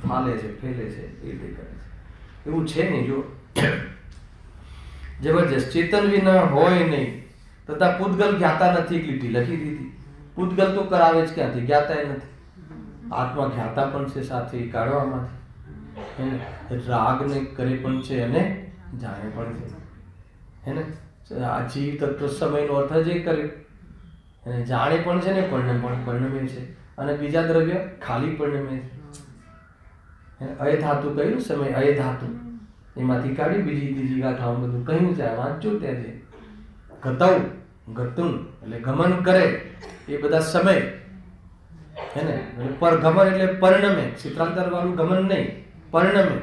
ફાલે છે, ફેલે છે, એ રીતે કરે છે. એવું છે નહીં. જો જબરજસ્ત. ચેતન વિના હોય નહીં, તથા પૂતગલ જ્ઞાતા નથી. એક લીટી લખી દીધી. પૂતગલ તો કરાવે જ ક્યાંથી? જ્ઞાતા નથી. આત્મા જ્ઞાતા પણ છે સાથે એ કાઢવામાંથી, હે ને રાગને કરે પણ છે અને જાણે પણ છે, હે ને આ જીવ તત્વ સમયનો અર્થ જ એ કર્યો, અને જાણે પણ છે ને પરિણમે છે, અને બીજા દ્રવ્ય ખાલી પરિણમે છે. અય ધાતુ કહ્યું સમય, અય ધાતુ એમાંથી કાઢી બીજી ત્રીજી ગાથાઓ બધું કહ્યું છે. વાંચો ત્યાં છે ગતવ, ગતું એટલે ગમન કરે એ બધા સમય, હે ને પરગમન એટલે પરિણમે, ચિત્રાંતર વાળું ગમન નહીં, પરિણમે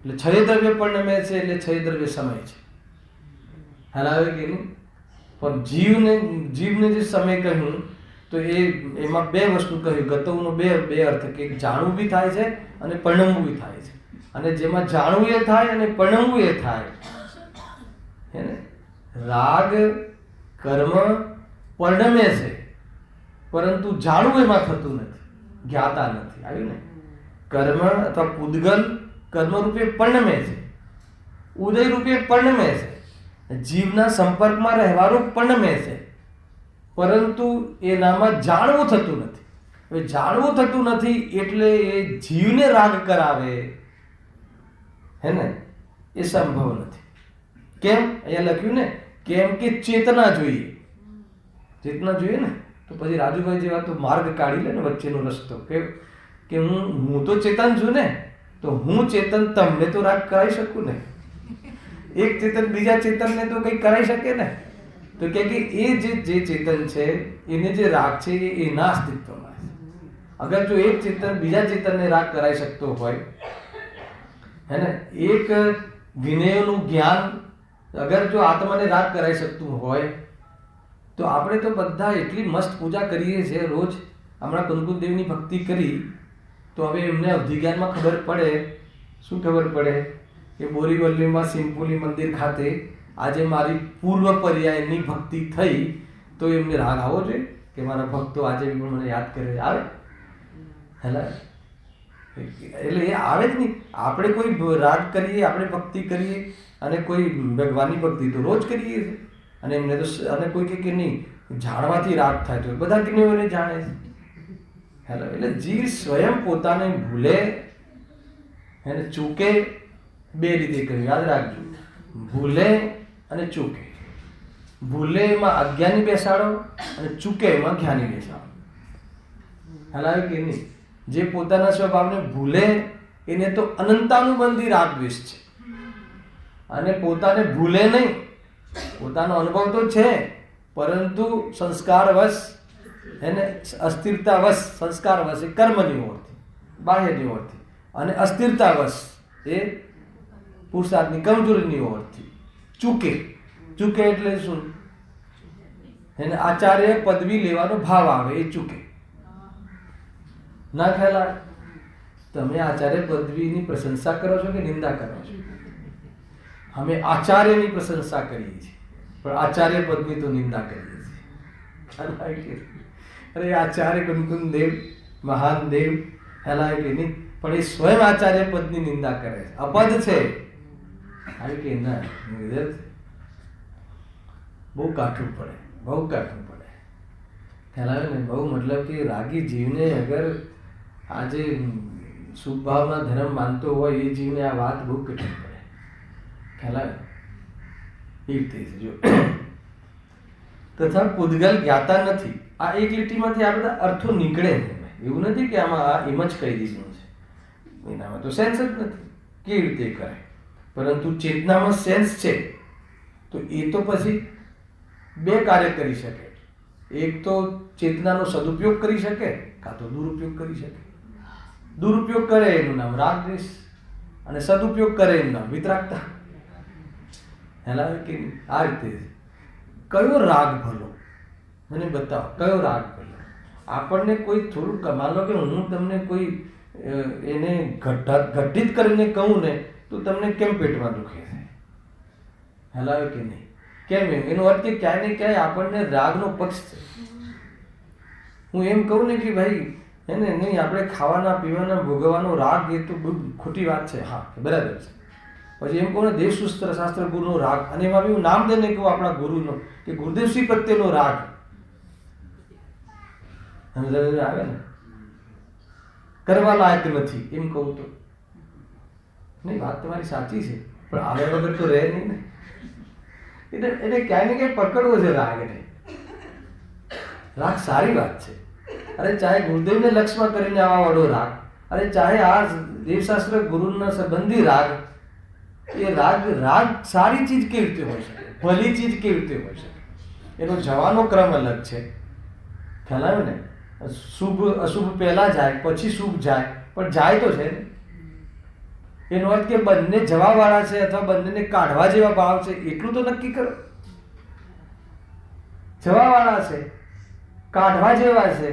એટલે છય દ્રવ્ય પરિણમે છે, એટલે છય દ્રવ્ય સમય છે. હલાવે કે નહીં? પણ જીવને જે સમય કહ્યું તો એમાં બે વસ્તુ કહ્યું, ગતવનો બે અર્થ, કે જાણવું બી થાય છે અને પરિણમવું બી થાય છે. અને જેમાં જાણવું એ થાય અને પરિણમવું એ થાય, હે ને રાગ કર્મ પરિણમે છે પરંતુ જાણવું એમાં થતું નથી, જ્ઞાતા નથી. આવ્યું ને? કર્મ અથવા પૂદગલ કર્મ રૂપે પરિણમે છે, ઉદય રૂપે પરિણમે છે, જીવના સંપર્કમાં રહેવાનું પરિણમે છે, પરંતુ એનામાં જાણવું થતું નથી. હવે જાણવું થતું નથી એટલે એ જીવને રાગ કરાવે, હે ને એ સંભવ નથી. કેમ? અહીંયા લખ્યું ને, કેમ કે ચેતના જોઈએ. ચેતના જોઈએ ને તો પછી રાજુભાઈ જેવા તો માર્ગ કાઢી લે ને વચ્ચેનો રસ્તો, કે હું તો ચેતન છું ને, તો હું ચેતન તમને તો રાગ કરાવી શકું ને. એક ચેતન બીજા ચેતનને તો કંઈ કરાવી શકે ને. તો કે એ જે ચેતન છે એને જે રાગ છે એ એના અસ્તિત્વમાં છે. અગર જો એક ચેતન બીજા ચેતનને રાગ કરાવી શકતો હોય, હે ને એક વિનયોનું જ્ઞાન અગર જો આત્માને રાગ કરાવી શકતું હોય તો આપણે તો બધા એટલી મસ્ત પૂજા કરીએ છીએ રોજ. હમણાં કુંકુદેવની ભક્તિ કરી તો હવે એમને અવધિજ્ઞાનમાં ખબર પડે. શું ખબર પડે? કે બોરીવલ્લીમાં સિંપુલી મંદિર ખાતે આજે મારી પૂર્વ પર્યાયની ભક્તિ થઈ તો એમને રાગ આવવો જોઈએ કે મારા ભક્તો આજે બી મને યાદ કરે. આવે હેલા એટલે એ આવે જ નહીં. આપણે કોઈ રાગ કરીએ, આપણે ભક્તિ કરીએ અને કોઈ ભગવાનની ભક્તિ તો રોજ કરીએ છીએ, અને એમને તો અને કોઈ કે નહીં જાણવાથી રાગ થાય તો બધા જ્ઞાનીઓને જાણે છે. હેલો એટલે જીવ સ્વયં પોતાને ભૂલે એને ચૂકે, બે રીતે કહ્યું, યાદ રાખજો. ભૂલે અને ચૂકે. ભૂલે એમાં અજ્ઞાની બેસાડો અને ચૂકે એમાં જ્ઞાની બેસાડો. હલાવે કે નહીં? જે પોતાના સ્વભાવને ભૂલે એને તો અનંતાનુબંધી રાગ દ્વેષ છે, અને પોતાને ભૂલે નહીં, પોતાનો અનુભવ તો છે પરંતુ સંસ્કારવશ એને અસ્થિરતાવશ, સંસ્કારવશ એ કર્મની ઓળથી, બાહ્યની ઓળથી, અને અસ્થિરતાવશ એ પુરુષાર્થની કમજોરીની ઓળથી ચૂકે. ચૂકે એટલે શું? એને આચાર્ય પદવી લેવાનો ભાવ આવે, એ ચૂકે. ના ખ્યાલ આવે? તમે આચાર્ય પદવીની પ્રશંસા કરો છો કે નિંદા કરો છો? અમે આચાર્યની પ્રશંસા કરીએ છીએ પણ આચાર્ય પદની તો નિંદા કરીએ છીએ. અરે આચાર્ય કુંકુમ દેવ મહાન દેવ હેલાય કે નહીં, પણ એ સ્વયં આચાર્ય પદની નિંદા કરે છે, અપદ છે. આવી કે ના, બહુ કાઠું પડે, બહુ કાઠું પડે. ખ્યાલ આવે ને? બહુ મતલબ કે રાગી જીવને અગર આજે શુભ ભાવના ધર્મ માનતો હોય એ જીવને આ વાત બહુ કઠિન પડે. ખ્યાલ આવે? એ રીતે જો તથા પૂદગલ જ્ઞાતા નથી. આ એક લીટીમાંથી આ બધા અર્થો નીકળે છે. એવું નથી કે આમાં આ એમ જ કહી દીધું છે, એનામાં તો સેન્સ જ નથી. કેવી રીતે કરે? પરંતુ ચેતનામાં સેન્સ છે તો એ તો પછી બે કાર્ય કરી શકે. એક તો ચેતનાનો સદુપયોગ કરી શકે, કાં તો દુરુપયોગ કરી શકે. દુરુપયોગ કરે એનું નામ રાગ દ્વેષ, અને સદુપયોગ કરે એનું નામ વિતરાગતા. હેલા કે આ રીતે કયો રાગ ભલો મને બતાવો, કયો રાગ ભલો? આપણને કોઈ થોડું કમાલ લો કે હું તમને કોઈ એને ઘટિત કરીને કહું ને તો તમને કેમ પેટમાં દુખે છે? હેલાવે કે નહીં? કેમ? એનો અર્થ કે ક્યાંય ને ક્યાંય આપણને રાગનો પક્ષ છે. હું એમ કહું ને કે ભાઈ હે ને નહીં, આપણે ખાવાના પીવાના ભોગવવાનો રાગ એ તો બહુ ખોટી વાત છે. હા બરાબર છે. પછી એમ કહું ને દેવસૂત્ર શાસ્ત્ર ગુરુનો રાગ, અને એમાં બી હું નામ દઈને કહું આપણા ગુરુનો કે ગુરુદેવશ્રી પ્રત્યેનો રાગ. સમજાય આવે ને? કરવા લાયક નથી એમ કહું તો નહીં, વાત તમારી સાચી છે, પણ આવ્યા વગર તો રહે નહીં ને. એને ક્યાંય ને ક્યાંય પકડવો છે રાગને. રાગ સારી વાત છે. અરે ચાહે ગુરુદેવને લક્ષ્યમાં કરીને આવવા વાળો રાગ, અરે ચાહે આ દેવશાસ્ત્ર ગુરુના સંબંધી રાગ, એ રાગ સારી ચીજ કેવી રીતે હોય શકે, ભલી ચીજ કેવી રીતે હોય શકે? એનો જવાનો ક્રમ અલગ છે, ખ્યાલ આવ્યો ને? શુભ અશુભ પહેલા જાય, પછી શુભ જાય, પણ જાય તો છે ને. એનો અર્થ કે બંને જવાવાળા છે અથવા બંનેને કાઢવા જેવા ભાવ છે એટલું તો નક્કી કરો. જવાવાળા છે, કાઢવા જેવા છે,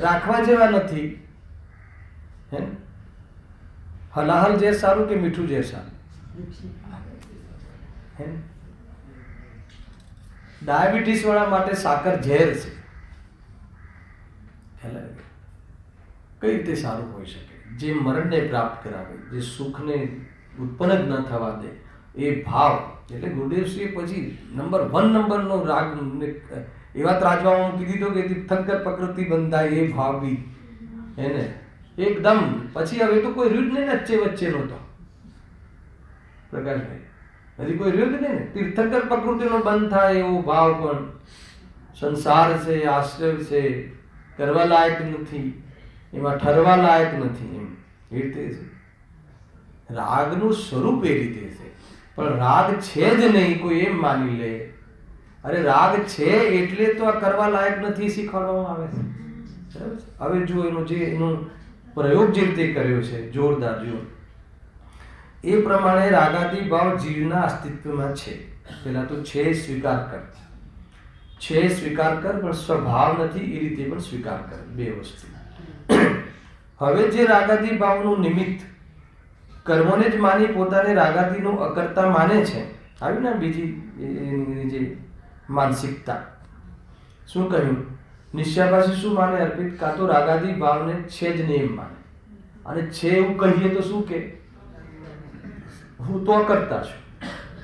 રાખવા જેવા નથી. હે, હલાહલ જે સારું કે મીઠું જે સારું? ડાયાબિટીસ વાળા માટે સાકર ઝેર છે. કઈ રીતે સારું હોઈ શકે? જે મરણને પ્રાપ્ત કરાવે, જે સુખને ઉત્પન્ન જ ન થવા દે એ ભાવ. એટલે ગુરુદેવશ્રીએ પછી નંબરનો રાગ એવા ત્રાજવામાં મૂકી દીધો કે તીર્થંકર પ્રકૃતિ બંધાય એ ભાવ બી એને એકદમ. પછી હવે તો કોઈ રહ્યું જ નહીં ને વચ્ચે નહોતો પ્રકાશભાઈ, હજી કોઈ રહ્યું જ નહીં ને. તીર્થંકર પ્રકૃતિનો બંધ થાય એવો ભાવ પણ સંસાર છે, આશ્રય છે, કરવા લાયક નથી, એમાં ઠરવા લાયક નથી, એમ એ રીતે છે. રાગનું સ્વરૂપ એ રીતે છે, પણ રાગ છે જ નહીં કોઈ એમ માની લે. અરે રાગ છે એટલે તો આ કરવા લાયક નથી શીખવાડવામાં આવે છે. હવે જો એનો પ્રયોગ જે રીતે કર્યો છે જોરદાર, જો એ પ્રમાણે રાગાદી ભાવ જીવના અસ્તિત્વમાં છે. પેલા તો છે સ્વીકાર કર, છે સ્વીકાર કર, પણ સ્વભાવ નથી એ રીતે પણ સ્વીકાર કર, બે વસ્તુ. હવે જે રાગાદી ભાવનું નિમિત્ત કર્મોને જ માની પોતાને રાગાદીનો અકર્તા માને છે, આવી ને બીજી જે માનસિકતા. શું કહ્યું? નિશ્ચયભાષી શું માને અર્પિત? કાં તો રાગાદી ભાવને છે જ નહીં એમ માને, અને છે એવું કહીએ તો શું કે હું તો અકર્તા છું,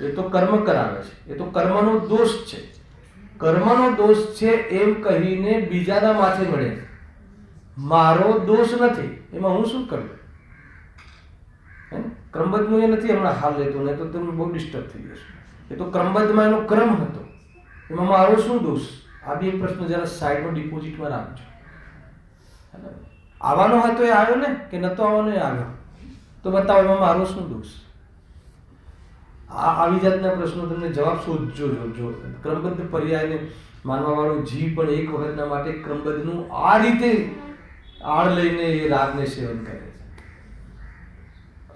એ તો કર્મ કરાવે છે, એ તો કર્મનો દોષ છે, કર્મનો દોષ છે એમ કહીને બીજાના માથે મળે. મારો દોષ નથી, એમાં હું શું કરું? ક્રમબદ્ધનું એ નથી હમણાં હાલ લેતો, નહીં તો તમે બહુ ડિસ્ટર્બ થઈ જશે. એ તો ક્રમબદ્ધમાં એનો ક્રમ હતો, એમાં મારો શું દોષ? આ બી એક પ્રશ્ન જરા સાઈડમાં ડિપોઝિટમાં રાખજો. આવવાનો હતો એ આવ્યો ને, કે નતો આવવાનો એ આવ્યો, તો બતાવો એમાં મારો શું દોષ? આવી જાતના પ્રશ્નો તમને જવાબ શોધજો. જો ક્રમબદ્ધ પર્યાયને માનવા વાળો જીવ પણ એક વખતના માટે ક્રમબદ્ધનું આ રીતે આડ લઈને એ રાગને સેવન કરે છે.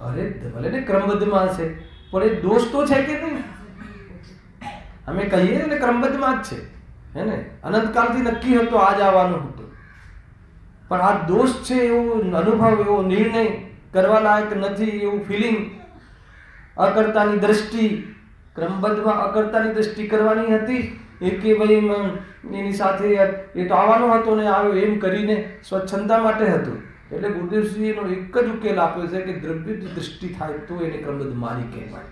અરે ભલે ને ક્રમબદ્ધમાં છે, પણ એ દોષ તો છે કે નહીં? અમે કહીએ ને ક્રમબદ્ધમાં જ છે, હે ને? અનંતકાળથી નક્કી હતો આજ આવવાનું હતું, પણ આ દોષ છે એવો અનુભવ, એવો નિર્ણય કરવા લાયક નથી એવું ફિલિંગ, અકર્તાની દ્રષ્ટિ. ક્રમબદ્ધમાં અકર્તાની દ્રષ્ટિ કરવાની હતી એ કે ભાઈ એની સાથે એ તો આવવાનો હતો ને આવ્યો એમ કરીને સ્વચ્છંદતા માટે હતું. એટલે ગુરુદેવશ્રી એનો એક જ ઉકેલ આપ્યો છે કે દ્રવ્યની દ્રષ્ટિ થાય તો એને ક્રમબદ્ધ માની કહેવાય.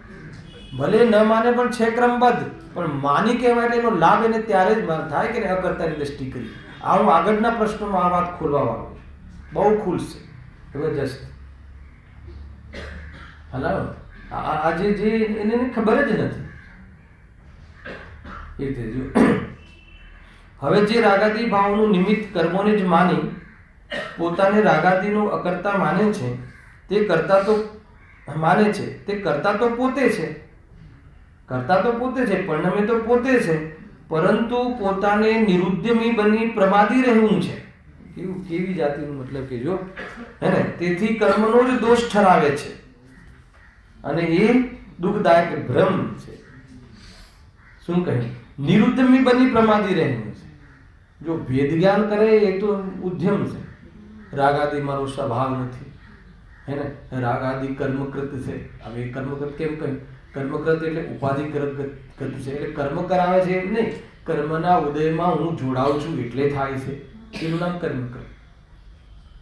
ભલે ન માને પણ છે ક્રમબદ્ધ, પણ માની કહેવાય એટલે એનો લાભ એને ત્યારે જ થાય કે અકર્તાની દ્રષ્ટિ કરી. આ હું આગળના પ્રશ્નોમાં આ વાત ખોલવા વાળો છું, બહુ ખુલશે, જબરજસ્ત. હલાવો આજે જે એને ખબર જ નથી એ રીતે. જો હવે જે રાગાદી ભાવનું નિમિત્ત કર્મોને જ માની પોતાને રાગાદીનો અકર્તા માને છે, તે કરતા તો માને છે, તે કરતા તો પોતે છે, કરતા તો પોતે છે, પરિણમે તો પોતે છે, પરંતુ પોતાને નિરુદ્ધમી બની પ્રમાદી રહેવું છે. કેવી જાતિનું મતલબ કે જો હે ને, તેથી કર્મનો જ દોષ ઠરાવે છે અને એ દુઃખદાયક ભ્રમ છે. શું કહ્યું? નિરુદ્ધમી બની પ્રમાદી રહેવું છે. જો ભેદ જ્ઞાન કરે એ તો ઉદ્યમ છે. રાગાદી મારો સ્વભાવ નથી, હે ને? રાગાદી કર્મકૃત છે. હવે કર્મકૃત કેમ કહ્યું? કર્મકૃત એટલે ઉપાધિકૃત છે, એટલે કર્મ કરાવે છે એમ નહીં, કર્મના ઉદયમાં હું જોડાઉં છું એટલે થાય છે, એનું નામ કર્મકૃત.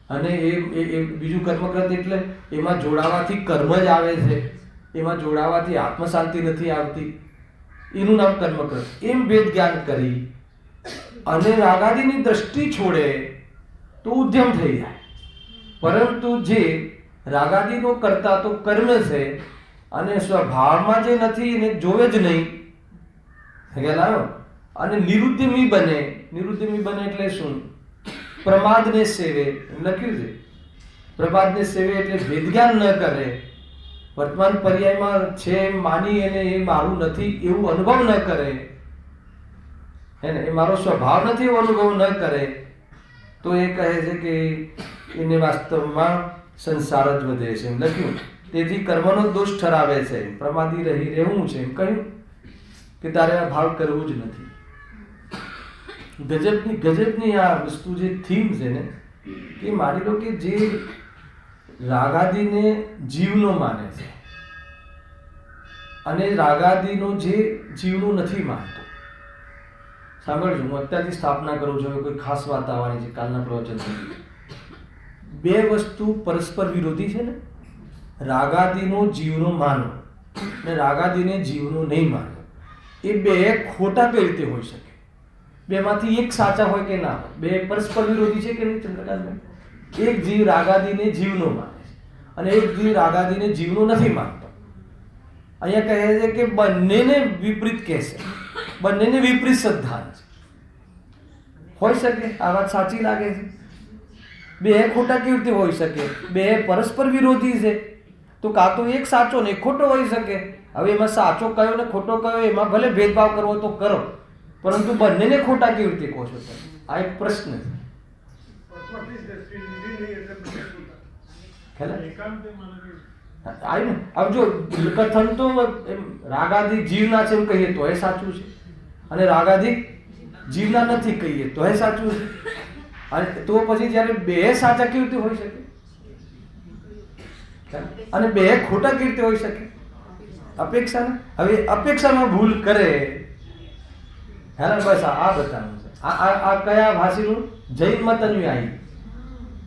અને એ બીજું કર્મકૃત એટલે એમાં જોડાવાથી કર્મ જ આવે છે, એમાં જોડાવાથી આત્મશાંતિ નથી આવતી, એનું નામ કર્મકૃત. એમ ભેદ જ્ઞાન કરી અને રાગાદીની દ્રષ્ટિ છોડે તો ઉદ્યમ થઈ જાય. પરંતુ જે રાગાદિનો કરતા તો કર્મ છે અને સ્વભાવમાં જે નથી એને જોવે જ નહીં, ખ્યાલ આવ્યો? અને નિરુદ્ધમી બને. નિરુદ્ધમી બને એટલે શું? પ્રમાદને સેવે લખ્યું છે. પ્રમાદને સેવે એટલે ભેદ જ્ઞાન ન કરે, વર્તમાન પર્યાયમાં છે એમ માની એને એ મારું નથી એવું અનુભવ ન કરે, એને એ મારો સ્વભાવ નથી એવો અનુભવ ન કરે, તો એ કહે છે કે એને વાસ્તવમાં સંસાર જ વધે છે એમ લખ્યું. તેથી કર્મનો દોષ ઠરાવે છે, પ્રમાદી રહેવું છે એમ કહ્યું કે તારે આ ભાવ કરવું જ નથી. ગજબની આ વસ્તુ જે થીમ છે ને, કે માની લો કે જે રાગાદિને જીવનો માને છે અને રાગાદિનો જે જીવનું નથી માનતો. સાંભળજો, હું અત્યારથી સ્થાપના કરું છું, કોઈ ખાસ વાત આવવાની છે કાલના પ્રવચન. બે વસ્તુ પરસ્પર વિરોધી છે ને, રાગાદિનો જીવનો માનો અને રાગાદિને જીવનો નહીં માનો, એ બે ખોટા કઈ રીતે હોઈ શકે? બેમાંથી એક સાચા હોય કે ના હોય? બે પરસ્પર વિરોધી છે કે નહીં ચંદ્રકાંતભાઈ? એક જીવ રાગાદિને જીવનો માને છે અને એક જીવ રાગાદિને જીવનો નથી માનતો. અહીંયા કહે છે કે બંનેને વિપરીત કહેશે, બંનેને વિપરીત સિદ્ધાંત છે. હોઈ શકે? આ વાત સાચી લાગે છે? બે ખોટા કેવી રીતે હોઈ શકે? બે પરસ્પર વિરોધી છે, તો કાં તો એક સાચો ને એક ખોટો હોઈ શકે. હવે એમાં સાચો કયો ને ખોટો કયો, એમાં ભલે ભેદભાવ કરવો તો કરો, પરંતુ બંનેને ખોટા કેવી રીતે કહો છો? આ એક પ્રશ્ન છે. હવે જો કથન તો રાગાદિ જીવના છે એમ કહીએ તો એ સાચું છે, અને રાગાદિ જીવના નથી કહીએ તો એ સાચું છે. અને તો પછી જ્યારે બે સાચા કેવી રીતે હોઈ શકે અને બે ખોટા કેવી રીતે હોઈ શકે? અપેક્ષા. હવે અપેક્ષામાં ભૂલ કરે, હે ને, બસ આ બતાવવાનું છે. આ કયા ભાષીનું? જૈન મત અનુયાયી.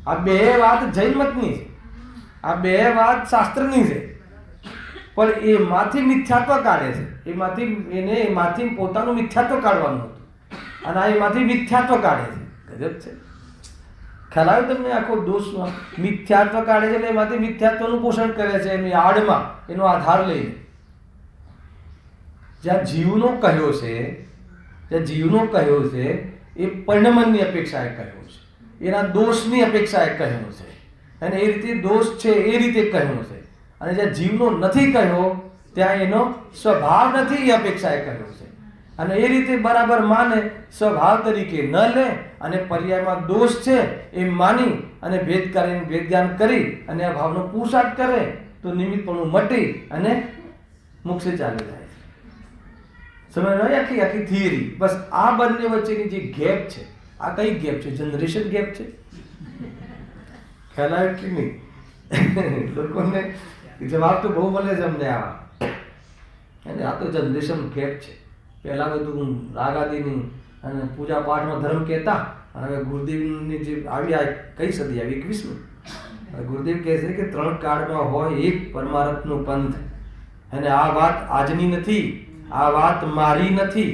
આ બે વાત જૈન મતની છે, આ બે વાત શાસ્ત્રની છે, પણ એમાંથી મિથ્યાત્વ કાઢે છે. એમાંથી પોતાનું મિથ્યાત્વ કાઢવાનું હતું અને આ એમાંથી મિથ્યાત્વ કાઢે છે. ગજબ છે. ખ્યાલ આવ્યો તમને? આખો દોષમાં મિથ્યાત્વ કાઢે છે એટલે એમાંથી મિથ્યાત્વનું પોષણ કરે છે, એની આડમાં એનો આધાર લઈને. જ્યાં જીવનો કહ્યો છે એ પરિણમનની અપેક્ષાએ કહ્યો છે, એના દોષની અપેક્ષાએ કહ્યો છે, અને એ રીતે દોષ છે એ રીતે કહ્યો છે. અને જ્યાં જીવનો નથી કહ્યો ત્યાં એનો સ્વભાવ નથી એ અપેક્ષાએ કહ્યો છે. અને એ રીતે બરાબર માને, સ્વભાવ તરીકે ન લે અને પર્યાયમાં દોષ છે એ માની અને ભેદ જ્ઞાન કરી અને આ ભાવનો પુરુષાર્થ કરે તો નિમિત્તપણું મટી અને મોક્ષે ચાલી જાય. સમજ આખી થિયરી. બસ આ બંને વચ્ચેની જે ગેપ છે, આ કઈ ગેપ છે? જનરેશન ગેપ છે. ખ્યાલ આવે કે નહીં? લોકોને જવાબ તો બહુ મળે છે અમને આવા, અને આ તો જનરેશન ગેપ છે. પહેલા બધું રાગાદિની અને પૂજા પાઠમાં ધર્મ કહેતા, અને હવે ગુરુદેવની જે આવી આ કઈ સદી આવી? 21મી. ગુરુદેવ કહે છે કે 3 કાળમાં હોય એક પરમાર્થનો પંથ, અને આ વાત આજની નથી, આ વાત મારી નથી,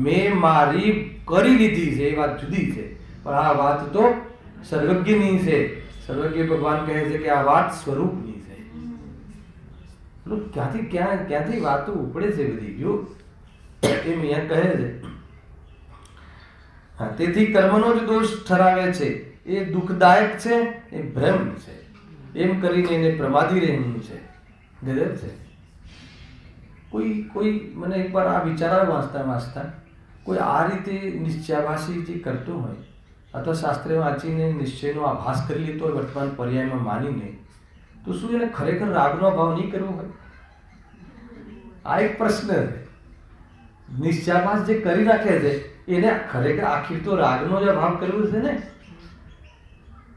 મેં મારી કરી લીધી છે, એ વાત જુદી છે. પણ આ વાત તો સર્વજ્ઞની છે. સર્વજ્ઞ ભગવાન કહે છે કે આ વાત સ્વરૂપની છે. ક્યાંથી વાતો ઉપડે છે બધી, જો એમ અહીંયા કહે છે. હા, તેથી કર્મનો જ દોષ ઠરાવે છે, એ દુઃખદાયક છે, એ ભ્રમ છે. એમ કરીને એને પ્રમાદી રહેવું છે. ગજબ છે. કોઈ મને એકવાર આ વિચાર વાંચતા કોઈ આ રીતે નિશ્ચયાભાસી જે કરતો હોય અથવા શાસ્ત્રે વાંચીને નિશ્ચયનો આભાસ કરી લીધો હોય વર્તમાન પર્યાયમાં માનીને, તો શું એને ખરેખર રાગનો અભાવ નહીં કરવો હોય? આ એક પ્રશ્ન છે. નિશ્ચયાભાસ જે કરી રાખે છે એને ખરેખર આખી તો રાગનો જ અભાવ કરવો છે ને.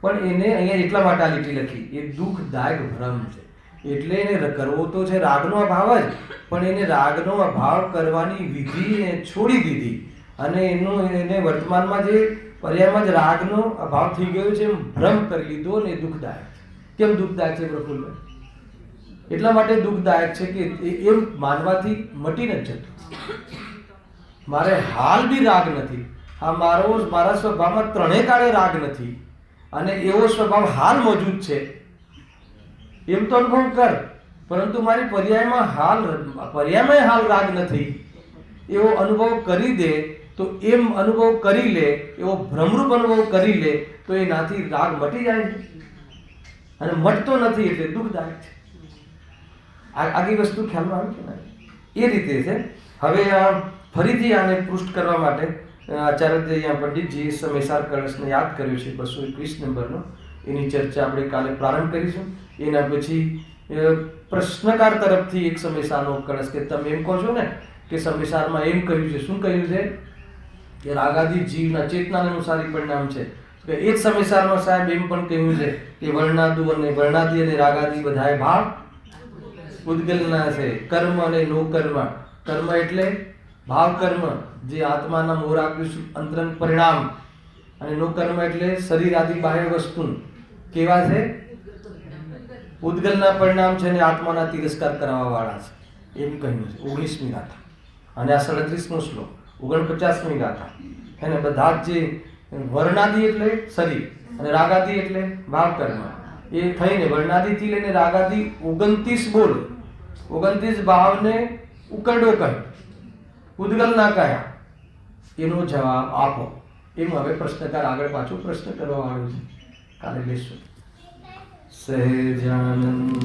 પણ એને અહીંયા એટલા માટે આ લીટી લખી, એ દુઃખદાયક ભ્રમ છે. એટલે એને કરવો તો છે રાગનો અભાવ જ, પણ એને રાગનો અભાવ કરવાની વિધિ છોડી દીધી અને એને વર્તમાનમાં જે પર્યાયમાં જ રાગનો અભાવ થઈ ગયો છે એમ ભ્રમ કરી લીધો ને. દુઃખદાયક. કેમ દુઃખદાયક છે પ્રફુલ્લભાઈ? એટલા માટે દુઃખદાયક છે કે એમ માનવાથી મટી નથી જતું. મારે હાલ બી રાગ નથી, હા મારા સ્વભાવમાં 3 કાળે રાગ નથી, અને એવો સ્વભાવ હાલ મોજૂદ છે એમ તો અનુભવ કર, પરંતુ મારી પર્યાયમાં હાલ રાગ નથી એવો અનુભવ કરી દે તો એમ અનુભવ કરી લે, એવો ભ્રમરૂપ અનુભવ કરી લે તો એનાથી રાગ મટી જાય છે, અને મટતો નથી એટલે દુઃખદાયક છે. આગી વસ્તુ ખ્યાલમાં આવી કે ના? એ રીતે છે. હવે ફરીથી આને પૃષ્ઠ કરવા માટે આચાર્ય પંડિતજીએ સમયસાર કળશને યાદ કર્યો છે 221 નંબરનો. એની ચર્ચા આપણે કાલે પ્રારંભ કરીશું. એના પછી પ્રશ્નકાર તરફથી એક સમયસારનો કળશ કે તમે એમ કહો છો ને કે સમયસારમાં એમ કહ્યું છે, શું કહ્યું છે કે રાગાદી જીવના ચેતના અનુસારી પરિણામ છે. એ જ સમયસારમાં સાહેબ એમ પણ કહ્યું છે કે વર્ણાદી અને રાગાદી બધાય ભાવ પૂતગલના છે. કર્મ અને નો કર્મ. કર્મ એટલે ભાવ કર્મ જે આત્માના મોર આપ્યું અંતરંગ પરિણામ, અને નો કર્મ એટલે શરીર આદિ બાહ્ય વસ્તુ કેવા છે? પૂતગલના પરિણામ છે અને આત્માના તિરસ્કાર કરવા વાળા છે. એમ કહ્યું છે 19મી ગાથા. અને આ 37મો શ્લોક 49મી ગાથા. એને બધા જ જે વર્ણાદી એટલે શરીર અને રાગાદી એટલે ભાવ કર્મ, એ થઈને વર્ણાદીથી લઈને રાગાદી 29 બોલ, 29 ભાવને ઉકરડો કહે, પૂતગલ ના કહ્યા. એનો જવાબ આપો. એમ હવે પ્રશ્નકાર આગળ પાછો પ્રશ્ન કરવા વાળો છે. કાલે લેશું. સહેજાનંદી